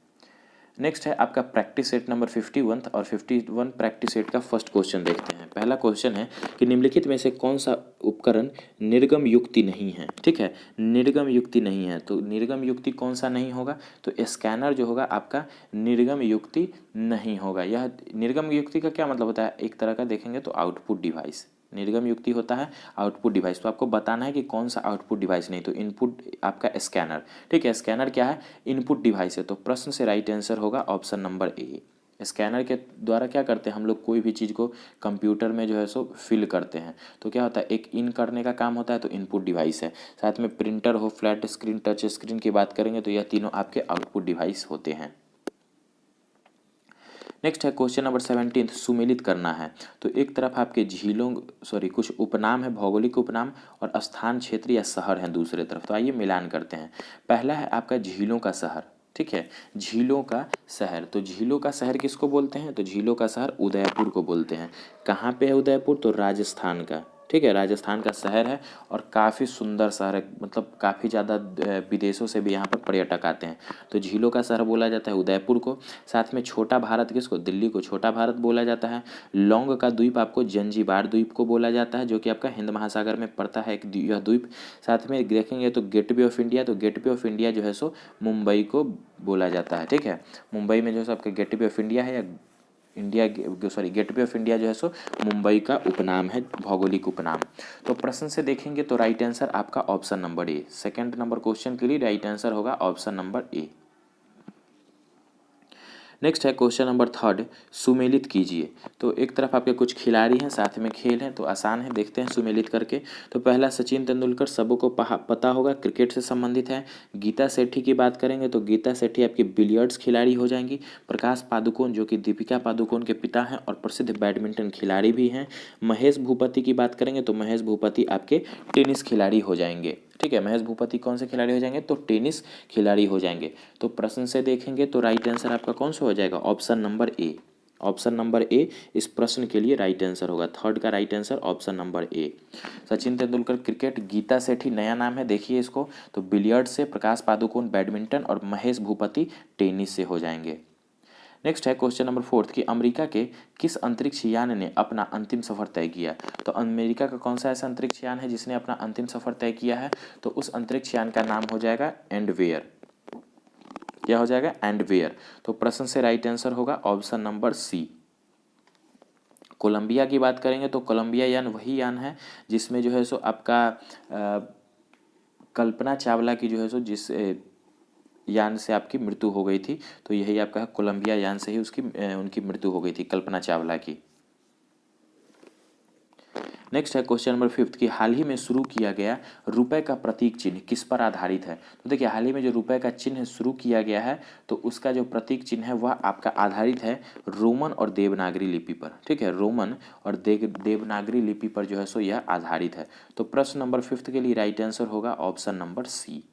[SPEAKER 1] नेक्स्ट है आपका प्रैक्टिस सेट नंबर 51 और 51 प्रैक्टिस सेट का फर्स्ट क्वेश्चन देखते हैं। पहला क्वेश्चन है कि निम्नलिखित में से कौन सा उपकरण निर्गम युक्ति नहीं है, ठीक है। निर्गम युक्ति नहीं है, तो निर्गम युक्ति कौन सा नहीं होगा, तो स्कैनर जो होगा आपका निर्गम युक्ति नहीं होगा। यह निर्गम युक्ति का क्या मतलब होता है, एक तरह का देखेंगे तो आउटपुट डिवाइस। निर्गम युक्ति होता है आउटपुट डिवाइस, तो आपको बताना है कि कौन सा आउटपुट डिवाइस नहीं, तो इनपुट आपका स्कैनर, ठीक है। स्कैनर क्या है, इनपुट डिवाइस है। तो प्रश्न से राइट आंसर होगा ऑप्शन नंबर ए। स्कैनर के द्वारा क्या करते हैं हम लोग, कोई भी चीज़ को कंप्यूटर में जो है सो फिल करते हैं। तो क्या होता है, एक इन करने का काम होता है, तो इनपुट डिवाइस है। साथ में प्रिंटर हो, फ्लैट स्क्रीन, टच स्क्रीन की बात करेंगे तो यह तीनों आपके आउटपुट डिवाइस होते हैं। नेक्स्ट है क्वेश्चन नंबर 17 सुमेलित करना है। तो एक तरफ आपके झीलों कुछ उपनाम है, भौगोलिक उपनाम, और स्थान, क्षेत्र या शहर है दूसरे तरफ। तो आइए मिलान करते हैं। पहला है आपका झीलों का शहर, ठीक है, झीलों का शहर। तो झीलों का शहर किसको बोलते हैं, तो झीलों का शहर उदयपुर को बोलते हैं। कहाँ पे है उदयपुर, तो राजस्थान का, ठीक है, राजस्थान का शहर है और काफ़ी सुंदर शहर है, मतलब काफ़ी ज़्यादा विदेशों से भी यहाँ पर पर्यटक आते हैं। तो झीलों का शहर बोला जाता है उदयपुर को। साथ में छोटा भारत किसको, दिल्ली को छोटा भारत बोला जाता है। लौंग का द्वीप आपको जंजीबार द्वीप को बोला जाता है, जो कि आपका हिंद महासागर में पड़ता है यह द्वीप। साथ में देखेंगे तो गेटवे ऑफ इंडिया, तो गेटवे ऑफ इंडिया जो है सो मुंबई को बोला जाता है, ठीक है। मुंबई में जो है आपका गेटवे ऑफ इंडिया है या गेटवे ऑफ इंडिया जो है सो मुंबई का उपनाम है, भौगोलिक उपनाम। तो प्रश्न से देखेंगे तो राइट आंसर आपका ऑप्शन नंबर ए, सेकंड नंबर क्वेश्चन के लिए राइट आंसर होगा ऑप्शन नंबर ए। नेक्स्ट है क्वेश्चन नंबर थर्ड, सुमेलित कीजिए। तो एक तरफ आपके कुछ खिलाड़ी हैं, साथ में खेल है, तो आसान है, देखते हैं सुमेलित करके। तो पहला सचिन तेंदुलकर, सबों को पता होगा, क्रिकेट से संबंधित है। गीता सेठी की बात करेंगे तो गीता सेठी आपकी बिलियर्ड्स खिलाड़ी हो जाएंगी। प्रकाश पादुकोण जो कि दीपिका पादुकोण के पिता हैं और प्रसिद्ध बैडमिंटन खिलाड़ी भी हैं। महेश भूपति की बात करेंगे तो महेश भूपति आपके टेनिस खिलाड़ी हो जाएंगे। ठीक है, महेश भूपति कौन से खिलाड़ी हो जाएंगे, तो टेनिस खिलाड़ी हो जाएंगे। तो प्रश्न से देखेंगे तो राइट आंसर आपका कौन सा हो जाएगा, option number A. Option number A इस प्रश्न के लिए राइट आंसर होगा, थर्ड का right answer option number A. Sachin Tendulkar cricket, Geeta Sethi नया नाम है, देखिए इसको, तो बिलियर्ड से, प्रकाश पादुकोण बैडमिंटन और महेश भूपति टेनिस से हो जाएंगे। नेक्स्ट है क्वेश्चन नंबर फोर्थ कि अमेरिका के किस अंतरिक्ष यान ने अपना अंतिम सफर तय किया। तो अमेरिका का कौन सा ऐसा अंतरिक्ष यान है जिसने अपना अंतिम सफर तय किया है, तो उस अंतरिक्ष यान का नाम हो जाएगा एंडवेयर। क्या हो जाएगा, एंडवेयर। तो प्रश्न से राइट आंसर होगा ऑप्शन नंबर सी। कोलंबिया की बात करेंगे तो कोलंबिया यान वही यान है जिसमें जो है सो आपका कल्पना चावला की जो है सो जिस यान से आपकी मृत्यु हो गई थी, तो यही आपका कोलंबिया यान से ही उनकी मृत्यु हो गई थी, कल्पना चावला की। नेक्स्ट है क्वेश्चन नंबर फिफ्थ कि हाल ही में शुरू किया गया रुपए का प्रतीक चिन्ह किस पर आधारित है। तो देखिए हाल ही में जो रुपए का चिन्ह शुरू किया गया है तो उसका जो प्रतीक चिन्ह है वह आपका आधारित है रोमन और देवनागरी लिपि पर। ठीक है, रोमन और देवनागरी लिपि पर जो है सो यह आधारित है। तो प्रश्न नंबर फिफ्थ के लिए राइट आंसर होगा ऑप्शन नंबर सी।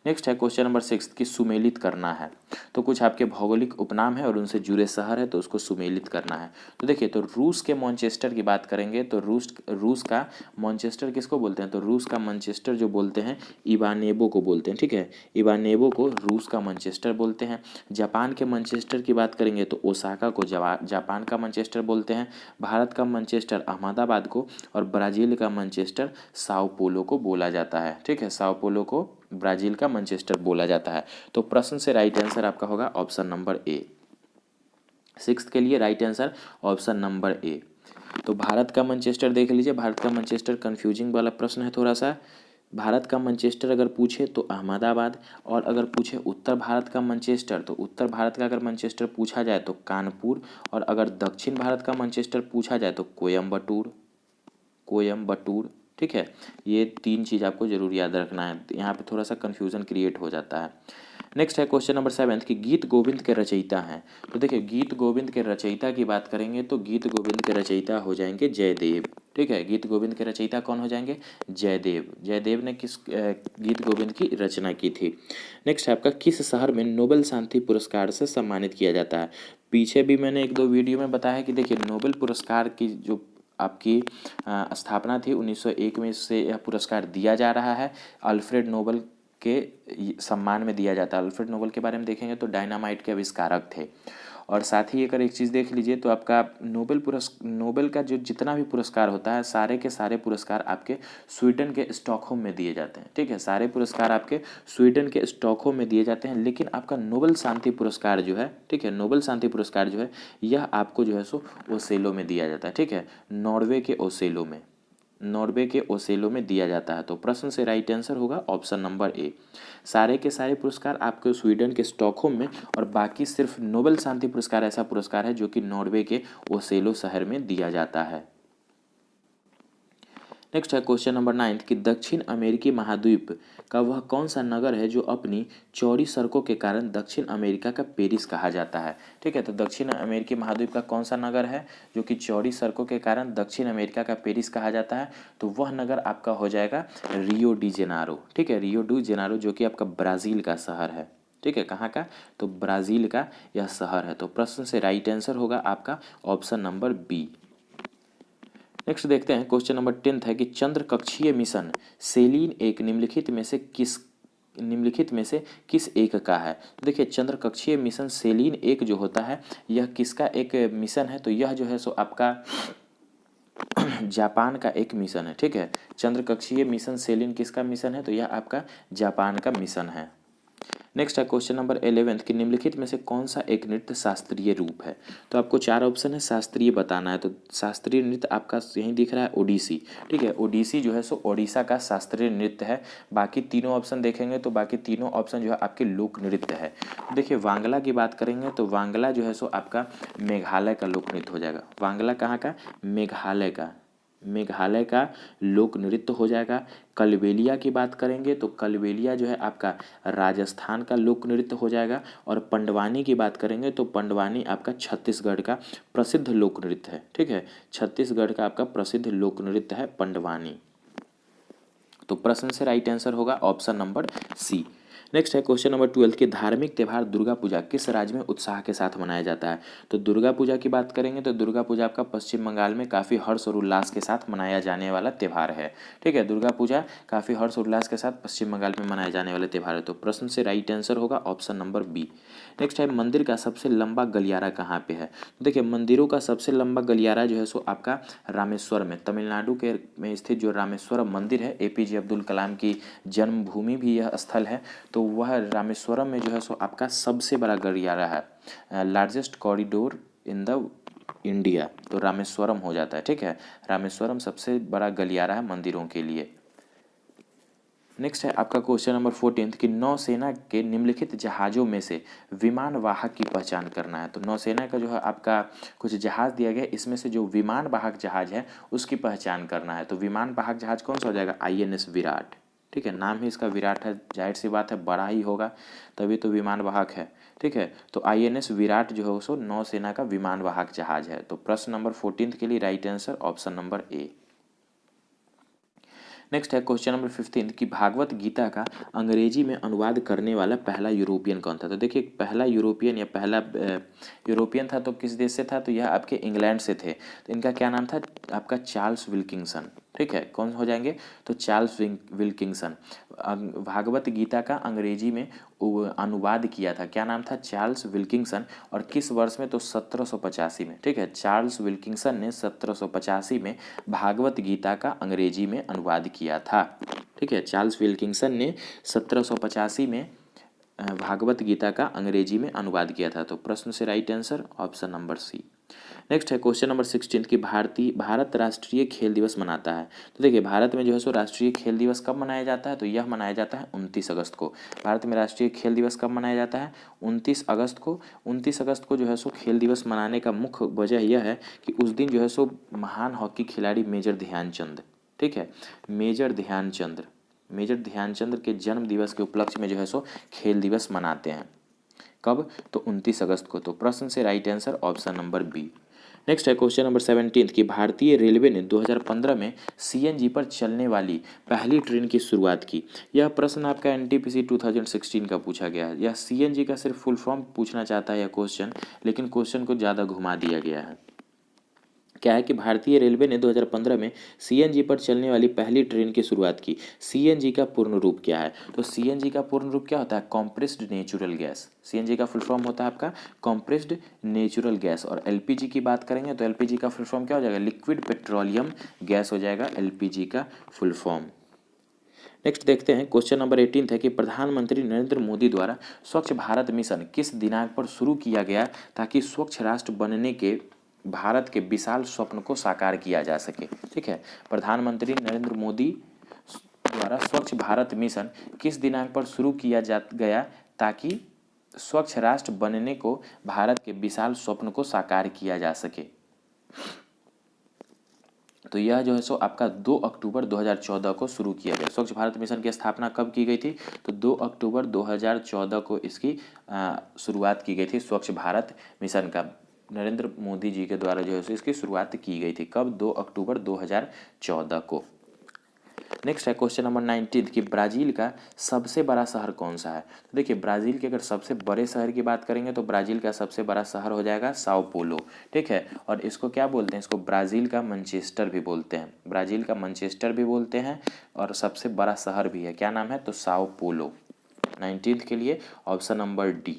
[SPEAKER 1] नेक्स्ट है क्वेश्चन नंबर सिक्स कि सुमेलित करना है। तो कुछ आपके भौगोलिक उपनाम है और उनसे जुड़े शहर है तो उसको सुमेलित करना है। तो देखिए, तो रूस के मैनचेस्टर की बात करेंगे तो रूस का मैनचेस्टर किसको बोलते हैं, तो रूस का मैनचेस्टर जो बोलते हैं इवानेबो को बोलते हैं। ठीक है, इवानेबो को रूस का मैनचेस्टर बोलते हैं। जापान के मैनचेस्टर की बात करेंगे तो ओसाका को जापान का मैनचेस्टर बोलते हैं। भारत का मैनचेस्टर अहमदाबाद को, और ब्राज़ील का मैनचेस्टर साओ पोलो को बोला जाता है। ठीक है, साओ पोलो को ब्राजील का मैनचेस्टर बोला जाता है। तो प्रश्न से राइट आंसर आपका होगा ऑप्शन नंबर ए। सिक्स्थ के लिए राइट आंसर ऑप्शन नंबर ए। तो भारत का मैनचेस्टर देख लीजिए, भारत का मैनचेस्टर कंफ्यूजिंग वाला प्रश्न है थोड़ा सा। भारत का मैनचेस्टर अगर पूछे तो अहमदाबाद, और अगर पूछे उत्तर भारत का मैनचेस्टर तो उत्तर भारत का अगर मैनचेस्टर पूछा जाए तो कानपुर, और अगर दक्षिण भारत का मैनचेस्टर पूछा जाए तो कोयम्बटूर। ठीक है, ये तीन चीज़ आपको जरूर याद रखना है, यहाँ पे थोड़ा सा कन्फ्यूज़न क्रिएट हो जाता है। नेक्स्ट है क्वेश्चन नंबर सेवेंथ कि गीत गोविंद के रचयिता हैं। तो देखिए, गीत गोविंद के रचयिता की बात करेंगे तो गीत गोविंद के रचयिता हो जाएंगे जयदेव। ठीक है, गीत गोविंद के रचयिता कौन हो जाएंगे, जयदेव। जयदेव ने किस गीत गोविंद की रचना की थी। नेक्स्ट है आपका किस शहर में नोबेल शांति पुरस्कार से सम्मानित किया जाता है। पीछे भी मैंने एक दो वीडियो में बताया कि देखिए, नोबेल पुरस्कार की जो आपकी स्थापना थी 1901 में, इससे यह पुरस्कार दिया जा रहा है। अल्फ्रेड नोबेल के सम्मान में दिया जाता है। अल्फ्रेड नोबेल के बारे में देखेंगे तो डायनामाइट के आविष्कारक थे। और साथ ही अगर एक चीज़ देख लीजिए तो आपका नोबेल का जो जितना भी पुरस्कार होता है, सारे के सारे पुरस्कार आपके स्वीडन के स्टॉकहोम में दिए जाते हैं। ठीक है, सारे पुरस्कार आपके स्वीडन के स्टॉकहोम में दिए जाते हैं। लेकिन आपका नोबेल शांति पुरस्कार जो है, ठीक है, नोबेल शांति पुरस्कार जो है यह आपको जो है सो ओसेलो में दिया जाता है। ठीक है, नॉर्वे के ओसेलो में दिया जाता है। तो प्रश्न से राइट आंसर होगा ऑप्शन नंबर ए। सारे के सारे पुरस्कार आपके स्वीडन के स्टॉकहोम में, और बाकी सिर्फ नोबेल शांति पुरस्कार ऐसा पुरस्कार है जो कि नॉर्वे के ओसेलो शहर में दिया जाता है। नेक्स्ट है क्वेश्चन नंबर नाइन्थ कि दक्षिण अमेरिकी महाद्वीप का वह कौन सा नगर है जो अपनी चौड़ी सड़कों के कारण दक्षिण अमेरिका का पेरिस कहा जाता है। ठीक है, तो दक्षिण अमेरिकी महाद्वीप का कौन सा नगर है जो कि चौड़ी सड़कों के कारण दक्षिण अमेरिका का पेरिस कहा जाता है, तो वह नगर आपका हो जाएगा रियो डी जेनेरो। ठीक है, रियो डी जेनेरो जो कि आपका ब्राज़ील का शहर है। ठीक है, कहाँ का, तो ब्राज़ील का यह शहर है। तो प्रश्न से राइट आंसर होगा आपका ऑप्शन नंबर बी। नेक्स्ट देखते हैं क्वेश्चन नंबर 10 है कि चंद्र कक्षीय मिशन सेलिन एक निम्नलिखित में से किस एक का है। तो देखिए, चंद्र कक्षीय मिशन सेलिन एक जो होता है यह किसका एक मिशन है, तो यह जो है सो आपका जापान का एक मिशन है। ठीक है, चंद्र कक्षीय मिशन सेलिन किसका मिशन है, तो यह आपका जापान का मिशन है। नेक्स्ट है क्वेश्चन नंबर 11 कि निम्नलिखित में से कौन सा एक नृत्य शास्त्रीय रूप है। तो आपको 4 ऑप्शन है, शास्त्रीय बताना है। तो शास्त्रीय नृत्य आपका यहीं दिख रहा है, ओडिसी। ठीक है, ओडिसी जो है सो ओडिशा का शास्त्रीय नृत्य है। बाकी तीनों ऑप्शन देखेंगे तो बाकी तीनों ऑप्शन जो है आपके लोक नृत्य है। देखिए वांगला की बात करेंगे तो वांगला जो है सो आपका मेघालय का लोक नृत्य हो जाएगा। वांगला कहाँ का, मेघालय का लोक नृत्य हो जाएगा। कलबेलिया की बात करेंगे तो कलबेलिया जो है आपका राजस्थान का लोक नृत्य हो जाएगा। और पंडवानी की बात करेंगे तो पंडवानी आपका छत्तीसगढ़ का प्रसिद्ध लोक नृत्य है। ठीक है, छत्तीसगढ़ का आपका प्रसिद्ध लोक नृत्य है पंडवानी। तो प्रश्न से राइट आंसर होगा ऑप्शन नंबर सी। नेक्स्ट है क्वेश्चन नंबर 12 कि धार्मिक त्यौहार दुर्गा पूजा किस राज्य में उत्साह के साथ मनाया जाता है। तो दुर्गा पूजा की बात करेंगे तो दुर्गा पूजा आपका पश्चिम बंगाल में काफ़ी हर्ष और उल्लास के साथ मनाया जाने वाला त्यौहार है। ठीक है, दुर्गा पूजा काफ़ी हर्ष उल्लास के साथ पश्चिम बंगाल में मनाए जाने वाले त्यौहार है। तो प्रश्न से राइट आंसर होगा ऑप्शन नंबर बी। नेक्स्ट है मंदिर का सबसे लंबा गलियारा कहाँ पे है। तो देखिए मंदिरों का सबसे लंबा गलियारा जो है सो आपका रामेश्वर में, तमिलनाडु के में स्थित जो रामेश्वरम मंदिर है, एपीजे अब्दुल कलाम की जन्मभूमि भी यह स्थल है। तो वह रामेश्वरम में जो है सो आपका सबसे बड़ा गलियारा है, largest corridor in the India. तो रामेश्वरम हो जाता है। ठीक है, रामेश्वरम सबसे बड़ा गलियारा है मंदिरों के लिए। नेक्स्ट है आपका क्वेश्चन नंबर 14 कि नौसेना के निम्नलिखित जहाज़ों में से विमान वाहक की पहचान करना है। तो नौसेना का जो है आपका कुछ जहाज़ दिया गया, इसमें से जो विमान वाहक जहाज़ है उसकी पहचान करना है। तो विमान वाहक जहाज़ कौन सा हो जाएगा, INS विराट। ठीक है, नाम ही इसका विराट है, जाहिर सी बात है बड़ा ही होगा तभी तो विमान वाहक है। ठीक है, तो INS विराट जो है सो नौसेना का विमान वाहक जहाज़ है। तो प्रश्न नंबर 14 के लिए राइट आंसर ऑप्शन नंबर ए। नेक्स्ट है क्वेश्चन नंबर 15 कि भागवत गीता का अंग्रेजी में अनुवाद करने वाला पहला यूरोपियन कौन था। तो देखिए पहला यूरोपियन या पहला यूरोपियन था तो किस देश से था, तो यह आपके इंग्लैंड से थे। तो इनका क्या नाम था, आपका चार्ल्स विल्किंसन। ठीक है, कौन हो जाएंगे, तो चार्ल्स विल्किंसन। भागवत गीता का अंग्रेजी में अनुवाद किया था, क्या नाम था, चार्ल्स विल्किंसन। और किस वर्ष में, तो 1785 में। ठीक है, चार्ल्स विल्किंसन ने 1785 में भागवत गीता का अंग्रेजी में अनुवाद किया था। ठीक है, चार्ल्स विल्किंसन ने 1785 में भागवत गीता का अंग्रेजी में अनुवाद किया था। तो प्रश्न से right answer option number C. Next है क्वेश्चन नंबर 16 कि भारत राष्ट्रीय खेल दिवस मनाता है। तो देखिए भारत में जो है सो राष्ट्रीय खेल दिवस कब मनाया जाता है, तो यह मनाया जाता है 29 अगस्त को। भारत में राष्ट्रीय खेल दिवस कब मनाया जाता है, 29 अगस्त को। 29 अगस्त को जो है सो खेल दिवस मनाने का मुख्य वजह यह है कि उस दिन जो है सो महान हॉकी खिलाड़ी मेजर ध्यानचंद, ठीक है, मेजर ध्यानचंद के जन्म दिवस के उपलक्ष्य में जो है सो खेल दिवस मनाते हैं। कब, तो 29 अगस्त को। तो प्रश्न से right answer option number B. Next है क्वेश्चन नंबर 17 कि भारतीय रेलवे ने 2015 में CNG पर चलने वाली पहली ट्रेन की शुरुआत की। यह प्रश्न आपका NTPC 2016 का पूछा गया है। यह CNG का सिर्फ फुल फॉर्म पूछना चाहता है यह क्वेश्चन, लेकिन क्वेश्चन को ज़्यादा घुमा दिया गया है। क्या है कि भारतीय रेलवे ने 2015 में CNG पर चलने वाली पहली ट्रेन की शुरुआत की। CNG का पूर्ण रूप क्या है, तो CNG का पूर्ण रूप क्या होता है, कॉम्प्रेस्ड नेचुरल गैस। CNG का फुल फॉर्म होता है आपका कॉम्प्रेस्ड नेचुरल गैस। और LPG की बात करेंगे तो LPG का फुल फॉर्म क्या हो जाएगा, लिक्विड पेट्रोलियम गैस हो जाएगा LPG का फुल फॉर्म। नेक्स्ट देखते हैं क्वेश्चन नंबर 18 है कि प्रधानमंत्री नरेंद्र मोदी द्वारा स्वच्छ भारत मिशन किस दिनांक पर शुरू किया गया ताकि स्वच्छ राष्ट्र बनने के भारत के विशाल स्वप्न को साकार किया जा सके। ठीक है, प्रधानमंत्री नरेंद्र मोदी द्वारा स्वच्छ भारत मिशन किस दिनांक पर शुरू किया गया ताकि स्वच्छ राष्ट्र बनने को भारत के विशाल स्वप्न को साकार किया जा सके। तो यह जो है सो आपका 2 अक्टूबर 2014 को शुरू किया गया। स्वच्छ भारत मिशन की स्थापना कब की गई थी, तो 2 अक्टूबर 2014 को इसकी शुरुआत की गई थी। स्वच्छ भारत मिशन का नरेंद्र मोदी जी के द्वारा जो है इसकी शुरुआत की गई थी। कब, 2 अक्टूबर 2014 को। नेक्स्ट है क्वेश्चन नंबर 19 कि ब्राज़ील का सबसे बड़ा शहर कौन सा है। तो देखिए ब्राज़ील के अगर सबसे बड़े शहर की बात करेंगे तो ब्राज़ील का सबसे बड़ा शहर हो जाएगा साओ पोलो। ठीक है, और इसको क्या बोलते हैं, इसको ब्राज़ील का मैनचेस्टर भी बोलते हैं। ब्राज़ील का मैनचेस्टर भी बोलते हैं और सबसे बड़ा शहर भी है, क्या नाम है, तो साओ पोलो। 19 के लिए ऑप्शन नंबर डी।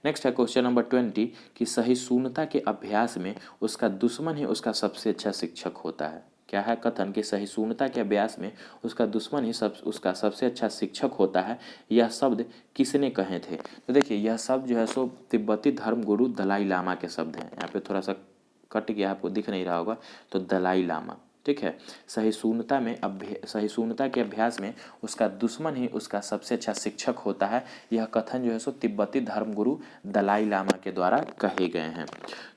[SPEAKER 1] नेक्स्ट है क्वेश्चन नंबर 20 कि सहिष्णुता के अभ्यास में उसका दुश्मन ही उसका सबसे अच्छा शिक्षक होता है। क्या है कथन कि सहिष्णुता के अभ्यास में उसका दुश्मन ही उसका सबसे अच्छा शिक्षक होता है, यह शब्द किसने कहे थे? तो देखिए यह शब्द जो है सो तिब्बती धर्म गुरु दलाई लामा के शब्द हैं। यहाँ पे थोड़ा सा कट गया, आपको दिख नहीं रहा होगा, तो दलाई लामा, ठीक है। सहिष्णुता के अभ्यास में उसका दुश्मन ही उसका सबसे अच्छा शिक्षक होता है, यह कथन जो है सो तिब्बती धर्मगुरु दलाई लामा के द्वारा कहे गए हैं।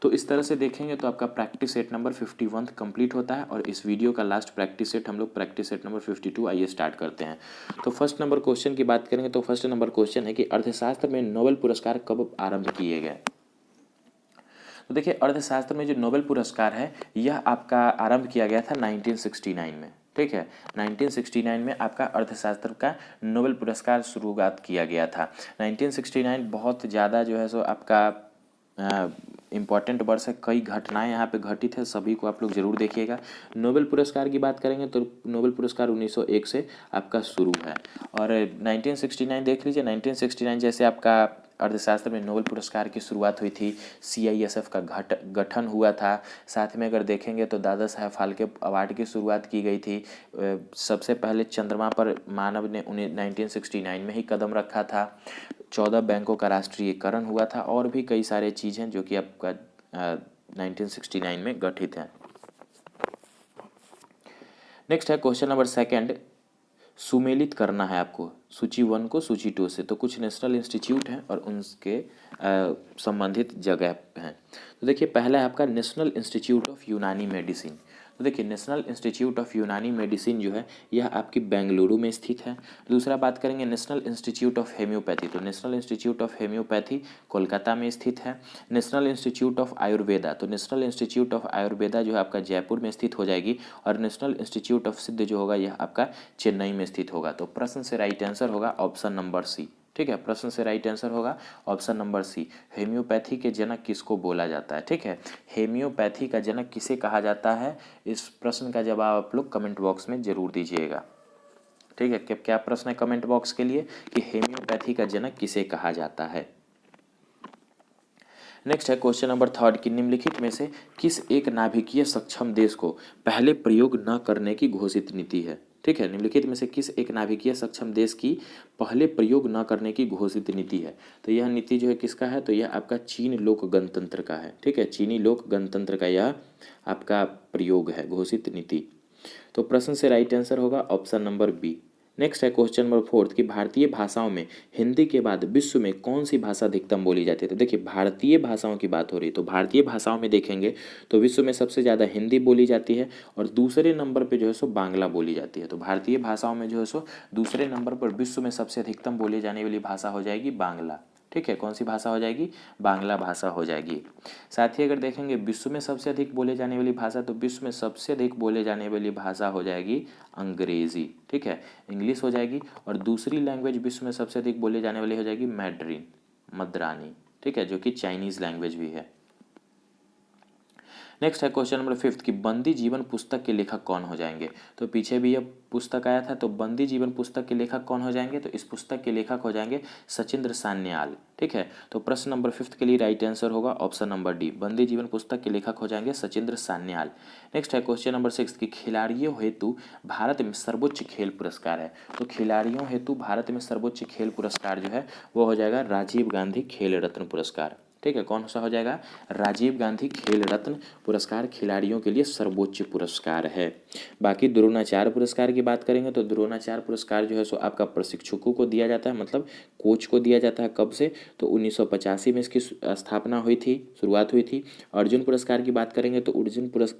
[SPEAKER 1] तो इस तरह से देखेंगे तो आपका प्रैक्टिस सेट नंबर 51 कंप्लीट होता है और इस वीडियो का लास्ट प्रैक्टिस सेट हम लोग प्रैक्टिस सेट नंबर 52 आइए स्टार्ट करते हैं। तो फर्स्ट नंबर क्वेश्चन की बात करेंगे तो फर्स्ट नंबर क्वेश्चन है कि अर्थशास्त्र में नोबेल पुरस्कार कब आरंभ किए गए? तो देखिए अर्थशास्त्र में जो नोबेल पुरस्कार है यह आपका आरंभ किया गया था 1969 में, ठीक है। 1969 में आपका अर्थशास्त्र का नोबेल पुरस्कार शुरुआत किया गया था। 1969 बहुत ज़्यादा जो है सो आपका इम्पॉर्टेंट वर्ष है, कई घटनाएं यहाँ पे घटित है, सभी को आप लोग जरूर देखिएगा। नोबेल पुरस्कार की बात करेंगे तो नोबेल पुरस्कार 1901 से आपका शुरू है और 1969 देख लीजिए। 1969 जैसे आपका अर्थशास्त्र में नोबेल पुरस्कार की शुरुआत हुई थी, CISF का गठन हुआ था, साथ में अगर देखेंगे तो दादा साहेब फाल्के अवार्ड की शुरुआत की गई थी। सबसे पहले चंद्रमा पर मानव ने 1969 में ही कदम रखा था। 14 बैंकों का राष्ट्रीयकरण हुआ था और भी कई सारे चीज़ें जो कि आपका 1969 में गठित हैं। नेक्स्ट है क्वेश्चन नंबर सेकंड, सुमेलित करना है आपको सूची 1 को सूची 2 से। तो कुछ नेशनल इंस्टीट्यूट हैं और उनके संबंधित जगह हैं। तो देखिए पहला है आपका नेशनल इंस्टीट्यूट ऑफ यूनानी मेडिसिन। तो देखिए नेशनल इंस्टीट्यूट ऑफ यूनानी मेडिसिन जो है यह आपकी बेंगलुरु में स्थित है। दूसरा बात करेंगे नेशनल इंस्टीट्यूट ऑफ हेम्योपैथी। तो national institute of homoeopathy Kolkata में स्थित है। नेशनल इंस्टीट्यूट ऑफ आयुर्वेदा, तो नेशनल इंस्टीट्यूट ऑफ आयुर्वेदा जो है आपका जयपुर में स्थित हो जाएगी और नेशनल इंस्टीट्यूट ऑफ सिद्ध जो होगा यह आपका चेन्नई में स्थित होगा। तो प्रश्न से राइट आंसर होगा ऑप्शन नंबर सी, ठीक है। प्रश्न से राइट आंसर होगा ऑप्शन नंबर सी। हेम्योपैथी के जनक किसको बोला जाता है, ठीक है। हेम्योपैथी का जनक किसे कहा जाता है, इस प्रश्न का जवाब आप लोग कमेंट बॉक्स में जरूर दीजिएगा, ठीक है। क्या प्रश्न है कमेंट बॉक्स के लिए कि हेम्योपैथी का जनक किसे कहा जाता है। नेक्स्ट है क्वेश्चन नंबर थर्ड कि निम्नलिखित में से किस एक नाभिकीय सक्षम देश को पहले प्रयोग न करने की घोषित नीति है, ठीक है। निम्नलिखित में से किस एक नाभिकीय सक्षम देश की पहले प्रयोग न करने की घोषित नीति है? तो यह नीति जो है किसका है, तो यह आपका चीन लोक गणतंत्र का है, ठीक है। चीनी लोक गणतंत्र का यह आपका प्रयोग है, घोषित नीति। तो प्रश्न से राइट आंसर होगा ऑप्शन नंबर बी। नेक्स्ट है क्वेश्चन नंबर फोर्थ कि भारतीय भाषाओं में हिंदी के बाद विश्व में कौन सी भाषा अधिकतम बोली जाती है? तो देखिए भारतीय भाषाओं की बात हो रही है तो भारतीय भाषाओं में देखेंगे तो विश्व में सबसे ज़्यादा हिंदी बोली जाती है और दूसरे नंबर पे जो है सो बांग्ला बोली जाती है। तो भारतीय भाषाओं में जो है सो दूसरे नंबर पर विश्व में सबसे अधिकतम बोली जाने वाली भाषा हो जाएगी बांग्ला, ठीक है। कौन सी भाषा हो जाएगी, बांग्ला भाषा हो जाएगी। साथ ही अगर देखेंगे विश्व में सबसे अधिक बोले जाने वाली भाषा, तो विश्व में सबसे अधिक बोले जाने वाली भाषा हो जाएगी अंग्रेजी, ठीक है, इंग्लिश हो जाएगी। और दूसरी लैंग्वेज विश्व में सबसे अधिक बोले जाने वाली हो जाएगी मैड्रिन, मद्रानी, ठीक है, जो कि चाइनीज लैंग्वेज भी है। नेक्स्ट है क्वेश्चन नंबर फिफ्थ कि बंदी जीवन पुस्तक के लेखक कौन हो जाएंगे? तो पीछे भी यह पुस्तक आया था, तो बंदी जीवन पुस्तक के लेखक कौन हो जाएंगे? तो इस पुस्तक के लेखक हो जाएंगे सचिंद्र सान्याल, ठीक है। तो प्रश्न नंबर फिफ्थ के लिए राइट आंसर होगा ऑप्शन नंबर डी, बंदी जीवन पुस्तक के लेखक हो जाएंगे सचिंद्र सान्याल। नेक्स्ट है क्वेश्चन नंबर सिक्स कि खिलाड़ियों हेतु भारत में सर्वोच्च खेल पुरस्कार है। तो खिलाड़ियों हेतु भारत में सर्वोच्च खेल पुरस्कार जो है वो हो जाएगा राजीव गांधी खेल रत्न पुरस्कार, ठीक है। कौन सा हो जाएगा, राजीव गांधी खेल रत्न पुरस्कार खिलाड़ियों के लिए सर्वोच्च पुरस्कार है। बाकी द्रोणाचार्य पुरस्कार की बात करेंगे तो द्रोणाचार्य पुरस्कार जो है सो आपका प्रशिक्षकों को दिया जाता है, मतलब कोच को दिया जाता है। कब से, तो 1985 में इसकी स्थापना हुई थी, शुरुआत हुई थी। अर्जुन पुरस्कार की बात करेंगे तो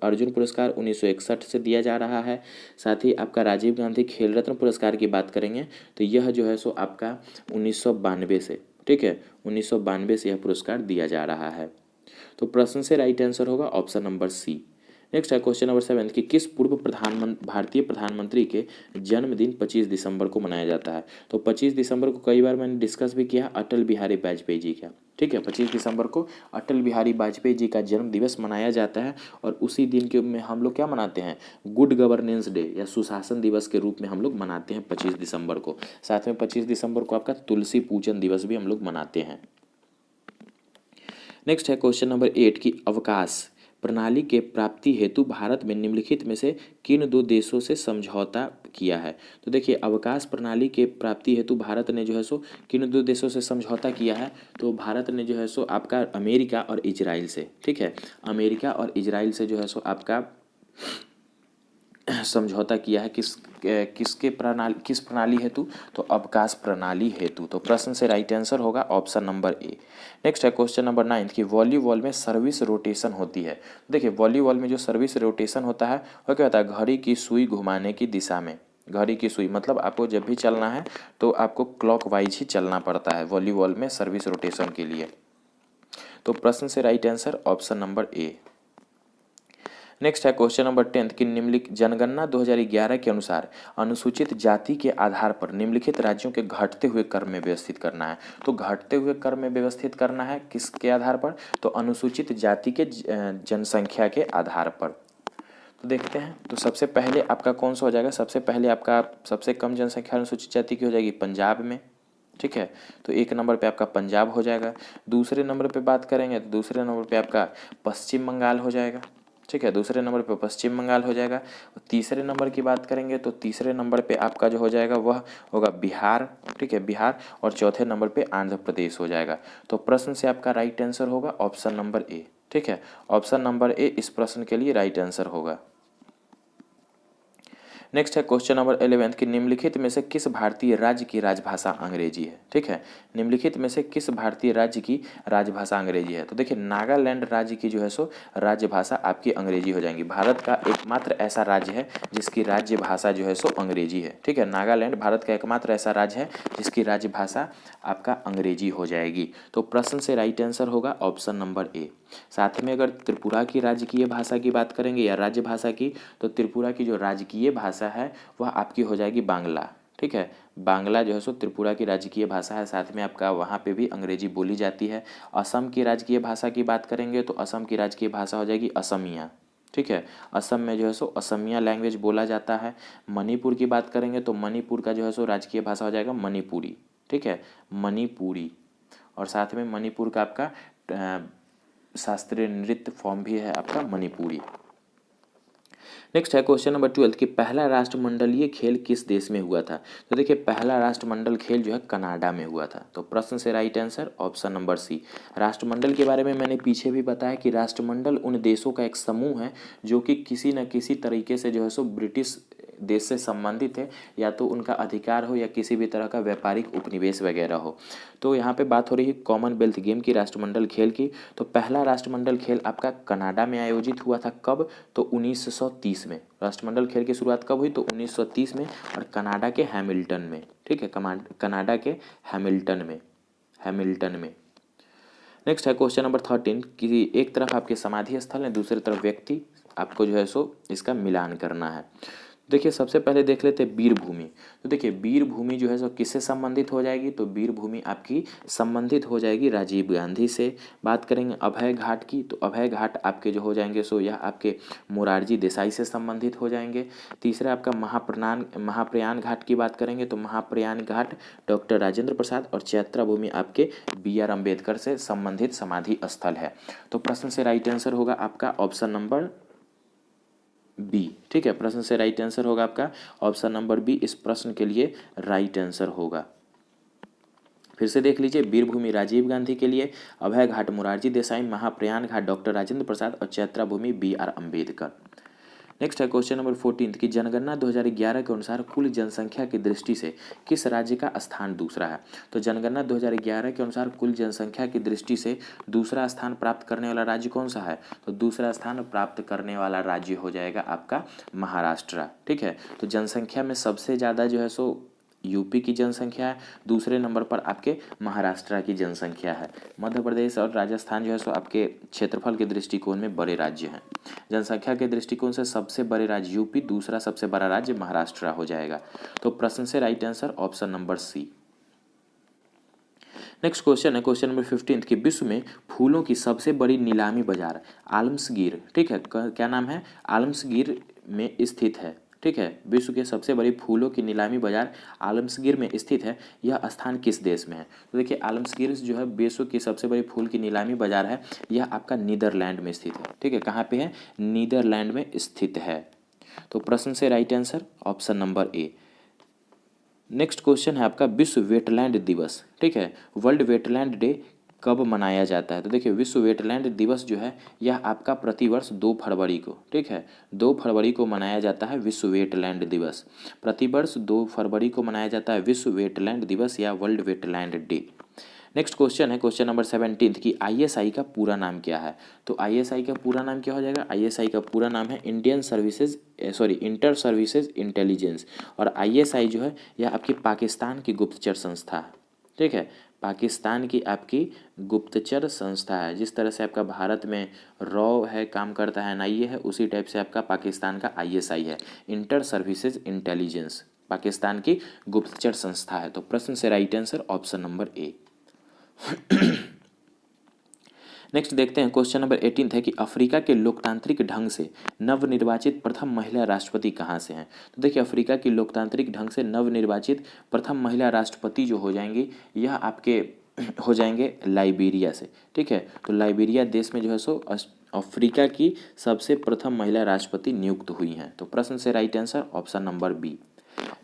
[SPEAKER 1] अर्जुन पुरस्कार 1961 से दिया जा रहा है। साथ ही आपका राजीव गांधी खेल रत्न पुरस्कार की बात करेंगे तो यह जो है सो आपका 1992 से, ठीक है, 1992 से यह पुरस्कार दिया जा रहा है। तो प्रश्न से राइट आंसर होगा ऑप्शन नंबर सी। नेक्स्ट है क्वेश्चन नंबर 7 कि किस पूर्व भारतीय प्रधानमंत्री के जन्मदिन 25 दिसंबर को मनाया जाता है? तो 25 दिसंबर को कई बार मैंने डिस्कस भी किया, अटल बिहारी वाजपेयी जी का, ठीक है। 25 दिसंबर को अटल बिहारी वाजपेयी जी का जन्म दिवस मनाया जाता है और उसी दिन के में हम लोग क्या मनाते हैं, गुड गवर्नेंस डे या सुशासन दिवस के रूप में हम लोग मनाते हैं 25 दिसंबर को। साथ में 25 दिसंबर को आपका तुलसी पूजन दिवस भी हम लोग मनाते हैं। नेक्स्ट है क्वेश्चन नंबर 8 की अवकाश प्रणाली के प्राप्ति हेतु भारत में निम्नलिखित में से किन दो देशों से समझौता किया है? तो देखिए अवकाश प्रणाली के प्राप्ति हेतु भारत ने जो है सो किन दो देशों से समझौता किया है? तो भारत ने जो है सो आपका अमेरिका और इजराइल से, ठीक है, अमेरिका और इजराइल से जो है सो आपका समझौता किया है। किस प्रणाली हेतु? तो अवकाश प्रणाली हेतु। तो प्रश्न से राइट आंसर होगा ऑप्शन नंबर ए। नेक्स्ट है क्वेश्चन नंबर 9 कि वॉलीबॉल में सर्विस रोटेशन होती है। देखिए वॉलीबॉल में जो सर्विस रोटेशन होता है वो क्या होता है? घड़ी की सुई घुमाने की दिशा में, घड़ी की सुई मतलब आपको जब भी चलना है तो आपको क्लॉकवाइज ही चलना पड़ता है वॉलीबॉल में सर्विस रोटेशन के लिए। तो प्रश्न से राइट आंसर ऑप्शन नंबर ए। नेक्स्ट है क्वेश्चन नंबर 10 कि निम्नलिखित जनगणना 2011 के अनुसार अनुसूचित जाति के आधार पर निम्नलिखित राज्यों के घटते हुए कर में व्यवस्थित करना है। तो घटते हुए कर में व्यवस्थित करना है किसके आधार पर? तो अनुसूचित जाति के जनसंख्या के आधार पर। तो देखते हैं, तो सबसे पहले आपका कौन सा हो जाएगा? सबसे पहले आपका सबसे कम जनसंख्या अनुसूचित जाति की हो जाएगी पंजाब में, ठीक है, तो एक नंबर पे आपका पंजाब हो जाएगा। दूसरे नंबर पे बात करेंगे तो दूसरे नंबर पे आपका पश्चिम बंगाल हो जाएगा, ठीक है, दूसरे नंबर पे पश्चिम बंगाल हो जाएगा। और तीसरे नंबर की बात करेंगे तो तीसरे नंबर पे आपका जो हो जाएगा वह होगा बिहार, ठीक है, बिहार। और चौथे नंबर पे आंध्र प्रदेश हो जाएगा। तो प्रश्न से आपका राइट आंसर होगा ऑप्शन नंबर ए, ठीक है, ऑप्शन नंबर ए इस प्रश्न के लिए राइट आंसर होगा। नेक्स्ट है क्वेश्चन नंबर 11 कि निम्नलिखित में से किस भारतीय राज्य की राजभाषा अंग्रेजी है? ठीक है, निम्नलिखित में से किस भारतीय राज्य की राजभाषा अंग्रेजी है? तो देखिए नागालैंड राज्य की जो है सो राजभाषा आपकी अंग्रेजी हो जाएंगी। भारत का एकमात्र ऐसा राज्य है जिसकी राज्य भाषा जो है सो अंग्रेजी है, ठीक है, नागालैंड भारत का एकमात्र ऐसा राज्य है जिसकी राजभाषा आपका अंग्रेजी हो जाएगी। तो प्रश्न से राइट आंसर होगा ऑप्शन नंबर ए। साथ में अगर त्रिपुरा की राजकीय भाषा की बात करेंगे या राज्य भाषा की, तो त्रिपुरा की जो राजकीय भाषा है वह आपकी हो जाएगी बांग्ला, ठीक है, बांग्ला जो है सो त्रिपुरा की राजकीय भाषा है। साथ में आपका वहाँ पे भी अंग्रेजी बोली जाती है। असम की राजकीय भाषा की बात करेंगे तो असम की राजकीय भाषा हो जाएगी असमिया, ठीक है, असम में जो है सो असमिया लैंग्वेज बोला जाता है। मणिपुर की बात करेंगे तो मणिपुर का जो है सो राजकीय भाषा हो जाएगा मणिपुरी, ठीक है, मणिपुरी। और साथ में मणिपुर का आपका शास्त्रीय नृत्य फॉर्म भी है आपका मणिपुरी। नेक्स्ट है क्वेश्चन नंबर 12 कि पहला राष्ट्रमंडलीय खेल किस देश में हुआ था? तो देखिए पहला राष्ट्रमंडल खेल जो है कनाडा में हुआ था। तो प्रश्न से right answer option number C. राष्ट्रमंडल के बारे में मैंने पीछे भी बताया कि राष्ट्रमंडल उन देशों का एक समूह है जो कि किसी न किसी तरीके से जो है सो ब्रिटिश देश से संबंधित है, या तो उनका अधिकार हो या किसी भी तरह का व्यापारिक उपनिवेश वगैरह हो। तो यहाँ पे बात हो रही है कॉमनवेल्थ गेम की, राष्ट्रमंडल खेल की। तो पहला राष्ट्रमंडल खेल आपका कनाडा में आयोजित हुआ था। कब? तो 1930 में। राष्ट्रमंडल खेल की शुरुआत कब हुई? तो 1930 में, और कनाडा के हैमिल्टन में, ठीक है, कनाडा के हैमिल्टन में। नेक्स्ट है क्वेश्चन नंबर 13 कि एक तरफ आपके समाधि स्थल है, दूसरी तरफ व्यक्ति, आपको जो है सो इसका मिलान करना है। देखिए सबसे पहले देख लेते हैं वीर भूमि। तो देखिए वीर भूमि जो है सो किससे संबंधित हो जाएगी? तो वीर भूमि आपकी संबंधित हो जाएगी राजीव गांधी से। बात करेंगे अभय घाट की, तो अभय घाट आपके जो हो जाएंगे सो यह आपके मोरारजी देसाई से संबंधित हो जाएंगे। तीसरा आपका महाप्रयाण घाट की बात करेंगे तो महाप्रयाण घाट डॉक्टर राजेंद्र प्रसाद, और चैत्रा भूमि आपके BR अम्बेडकर से संबंधित समाधि स्थल है। तो प्रश्न से राइट आंसर होगा आपका ऑप्शन नंबर बी, ठीक है, प्रश्न से राइट आंसर होगा आपका ऑप्शन नंबर बी इस प्रश्न के लिए राइट आंसर होगा। फिर से देख लीजिए, वीरभूमि राजीव गांधी के लिए, अभय घाट मोरारजी देसाई, महाप्रयाण घाट डॉक्टर राजेंद्र प्रसाद, और चैत्रा भूमि BR अम्बेडकर। नेक्स्ट है क्वेश्चन नंबर 14 की जनगणना 2011 के अनुसार कुल जनसंख्या की दृष्टि से किस राज्य का स्थान दूसरा है? तो जनगणना 2011 के अनुसार कुल जनसंख्या की दृष्टि से दूसरा स्थान प्राप्त करने वाला राज्य कौन सा है? तो दूसरा स्थान प्राप्त करने वाला राज्य हो जाएगा आपका महाराष्ट्र, ठीक है। तो जनसंख्या में सबसे ज़्यादा जो है सो यूपी की जनसंख्या है, दूसरे नंबर पर आपके महाराष्ट्र की जनसंख्या है। मध्य प्रदेश और राजस्थान जो है सो आपके क्षेत्रफल के दृष्टिकोण में बड़े राज्य हैं। जनसंख्या के दृष्टिकोण से सबसे बड़े राज्य यूपी, दूसरा सबसे बड़ा राज्य महाराष्ट्र हो जाएगा। तो प्रश्न से right answer option number C. Next question है क्वेश्चन नंबर 15 कि विश्व में फूलों की सबसे बड़ी नीलामी बाजार आलमगीर, ठीक है, क्या नाम है? आलमगीर में स्थित है। ठीक है, विश्व के सबसे बड़ी फूलों की नीलामी बाजार आलमगीर में स्थित है, यह स्थान किस देश में है? तो देखिए आलमगीर जो है विश्व की सबसे बड़ी फूल की नीलामी बाजार है, यह आपका नीदरलैंड में स्थित है। ठीक है, कहाँ पे है? नीदरलैंड में स्थित है। तो प्रश्न से राइट आंसर ऑप्शन नंबर ए। नेक्स्ट क्वेश्चन है आपका विश्व वेटलैंड दिवस। ठीक है, वर्ल्ड वेटलैंड डे कब मनाया जाता है? तो देखिए विश्व वेटलैंड दिवस जो है यह आपका प्रतिवर्ष 2 फरवरी को, ठीक है, 2 फरवरी को मनाया जाता है विश्व वेटलैंड दिवस। प्रतिवर्ष 2 फरवरी को मनाया जाता है विश्व वेटलैंड दिवस या world wetland day. Next question है क्वेश्चन नंबर 17 कि आईएसआई का पूरा नाम क्या है? तो आईएसआई का पूरा नाम क्या हो जाएगा? आईएसआई का पूरा नाम है इंटर सर्विसेज इंटेलिजेंस। और आईएसआई जो है यह आपकी पाकिस्तान की गुप्तचर संस्था है। ठीक है, पाकिस्तान की आपकी गुप्तचर संस्था है। जिस तरह से आपका भारत में रॉ है, काम करता है, एनआईए है, उसी टाइप से आपका पाकिस्तान का आईएसआई है, इंटर सर्विसेज इंटेलिजेंस, पाकिस्तान की गुप्तचर संस्था है। तो प्रश्न से राइट आंसर ऑप्शन नंबर ए। नेक्स्ट देखते हैं क्वेश्चन नंबर 18 है कि अफ्रीका के लोकतांत्रिक ढंग से नवनिर्वाचित प्रथम महिला राष्ट्रपति कहाँ से हैं? तो देखिए अफ्रीका की लोकतांत्रिक ढंग से नवनिर्वाचित प्रथम महिला राष्ट्रपति जो हो जाएंगी यह आपके हो जाएंगे लाइबेरिया से। ठीक है, तो लाइबेरिया देश में जो है सो अफ्रीका की सबसे प्रथम महिला राष्ट्रपति नियुक्त हुई हैं। तो प्रश्न से right answer option number B.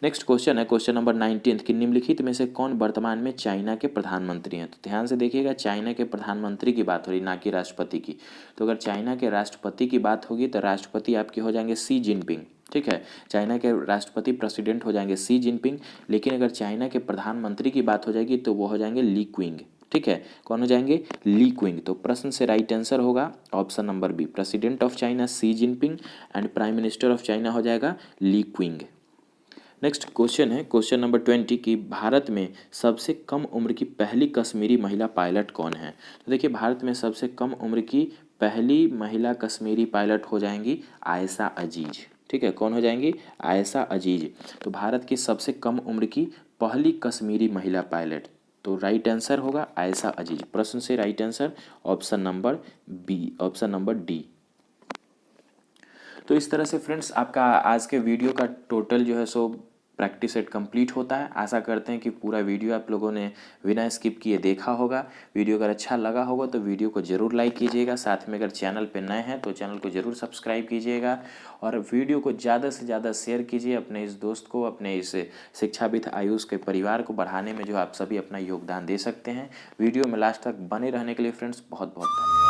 [SPEAKER 1] Next question है क्वेश्चन नंबर 19 कि निम्नलिखित में से कौन वर्तमान में चाइना के प्रधानमंत्री हैं? तो ध्यान से देखिएगा, चाइना के प्रधानमंत्री की बात हो रही, ना कि राष्ट्रपति की। तो अगर चाइना के राष्ट्रपति की बात होगी तो राष्ट्रपति आपके हो जाएंगे सी जिनपिंग। ठीक है, चाइना के राष्ट्रपति प्रेसिडेंट हो जाएंगे सी जिनपिंग। लेकिन अगर चाइना के प्रधानमंत्री की बात हो जाएगी तो वो हो जाएंगे ली क्विंग। ठीक है, कौन हो जाएंगे? Li Qiang. तो प्रश्न से राइट आंसर होगा option number B, president of China Xi Jinping and prime minister of China हो जाएगा ली क्विंग। नेक्स्ट क्वेश्चन है क्वेश्चन नंबर 20 कि भारत में सबसे कम उम्र की पहली कश्मीरी महिला पायलट कौन है? तो देखिए भारत में सबसे कम उम्र की पहली महिला कश्मीरी पायलट हो जाएंगी आयशा अजीज। ठीक है, कौन हो जाएंगी? आयशा अजीज। तो भारत की सबसे कम उम्र की पहली कश्मीरी महिला पायलट, तो राइट आंसर होगा आयशा अजीज। प्रश्न से right answer option number B, option number D. तो इस तरह से फ्रेंड्स आपका आज के वीडियो का टोटल जो है सो प्रैक्टिस सेट कंप्लीट होता है। आशा करते हैं कि पूरा वीडियो आप लोगों ने बिना स्किप किए देखा होगा। वीडियो अगर अच्छा लगा होगा तो वीडियो को ज़रूर लाइक कीजिएगा। साथ में अगर चैनल पे नए हैं तो चैनल को ज़रूर सब्सक्राइब कीजिएगा और वीडियो को ज़्यादा से ज़्यादा शेयर कीजिए अपने इस दोस्त को, अपने इस शिक्षाविद आयुष के परिवार को बढ़ाने में जो आप सभी अपना योगदान दे सकते हैं। वीडियो में लास्ट तक बने रहने के लिए फ्रेंड्स बहुत बहुत धन्यवाद।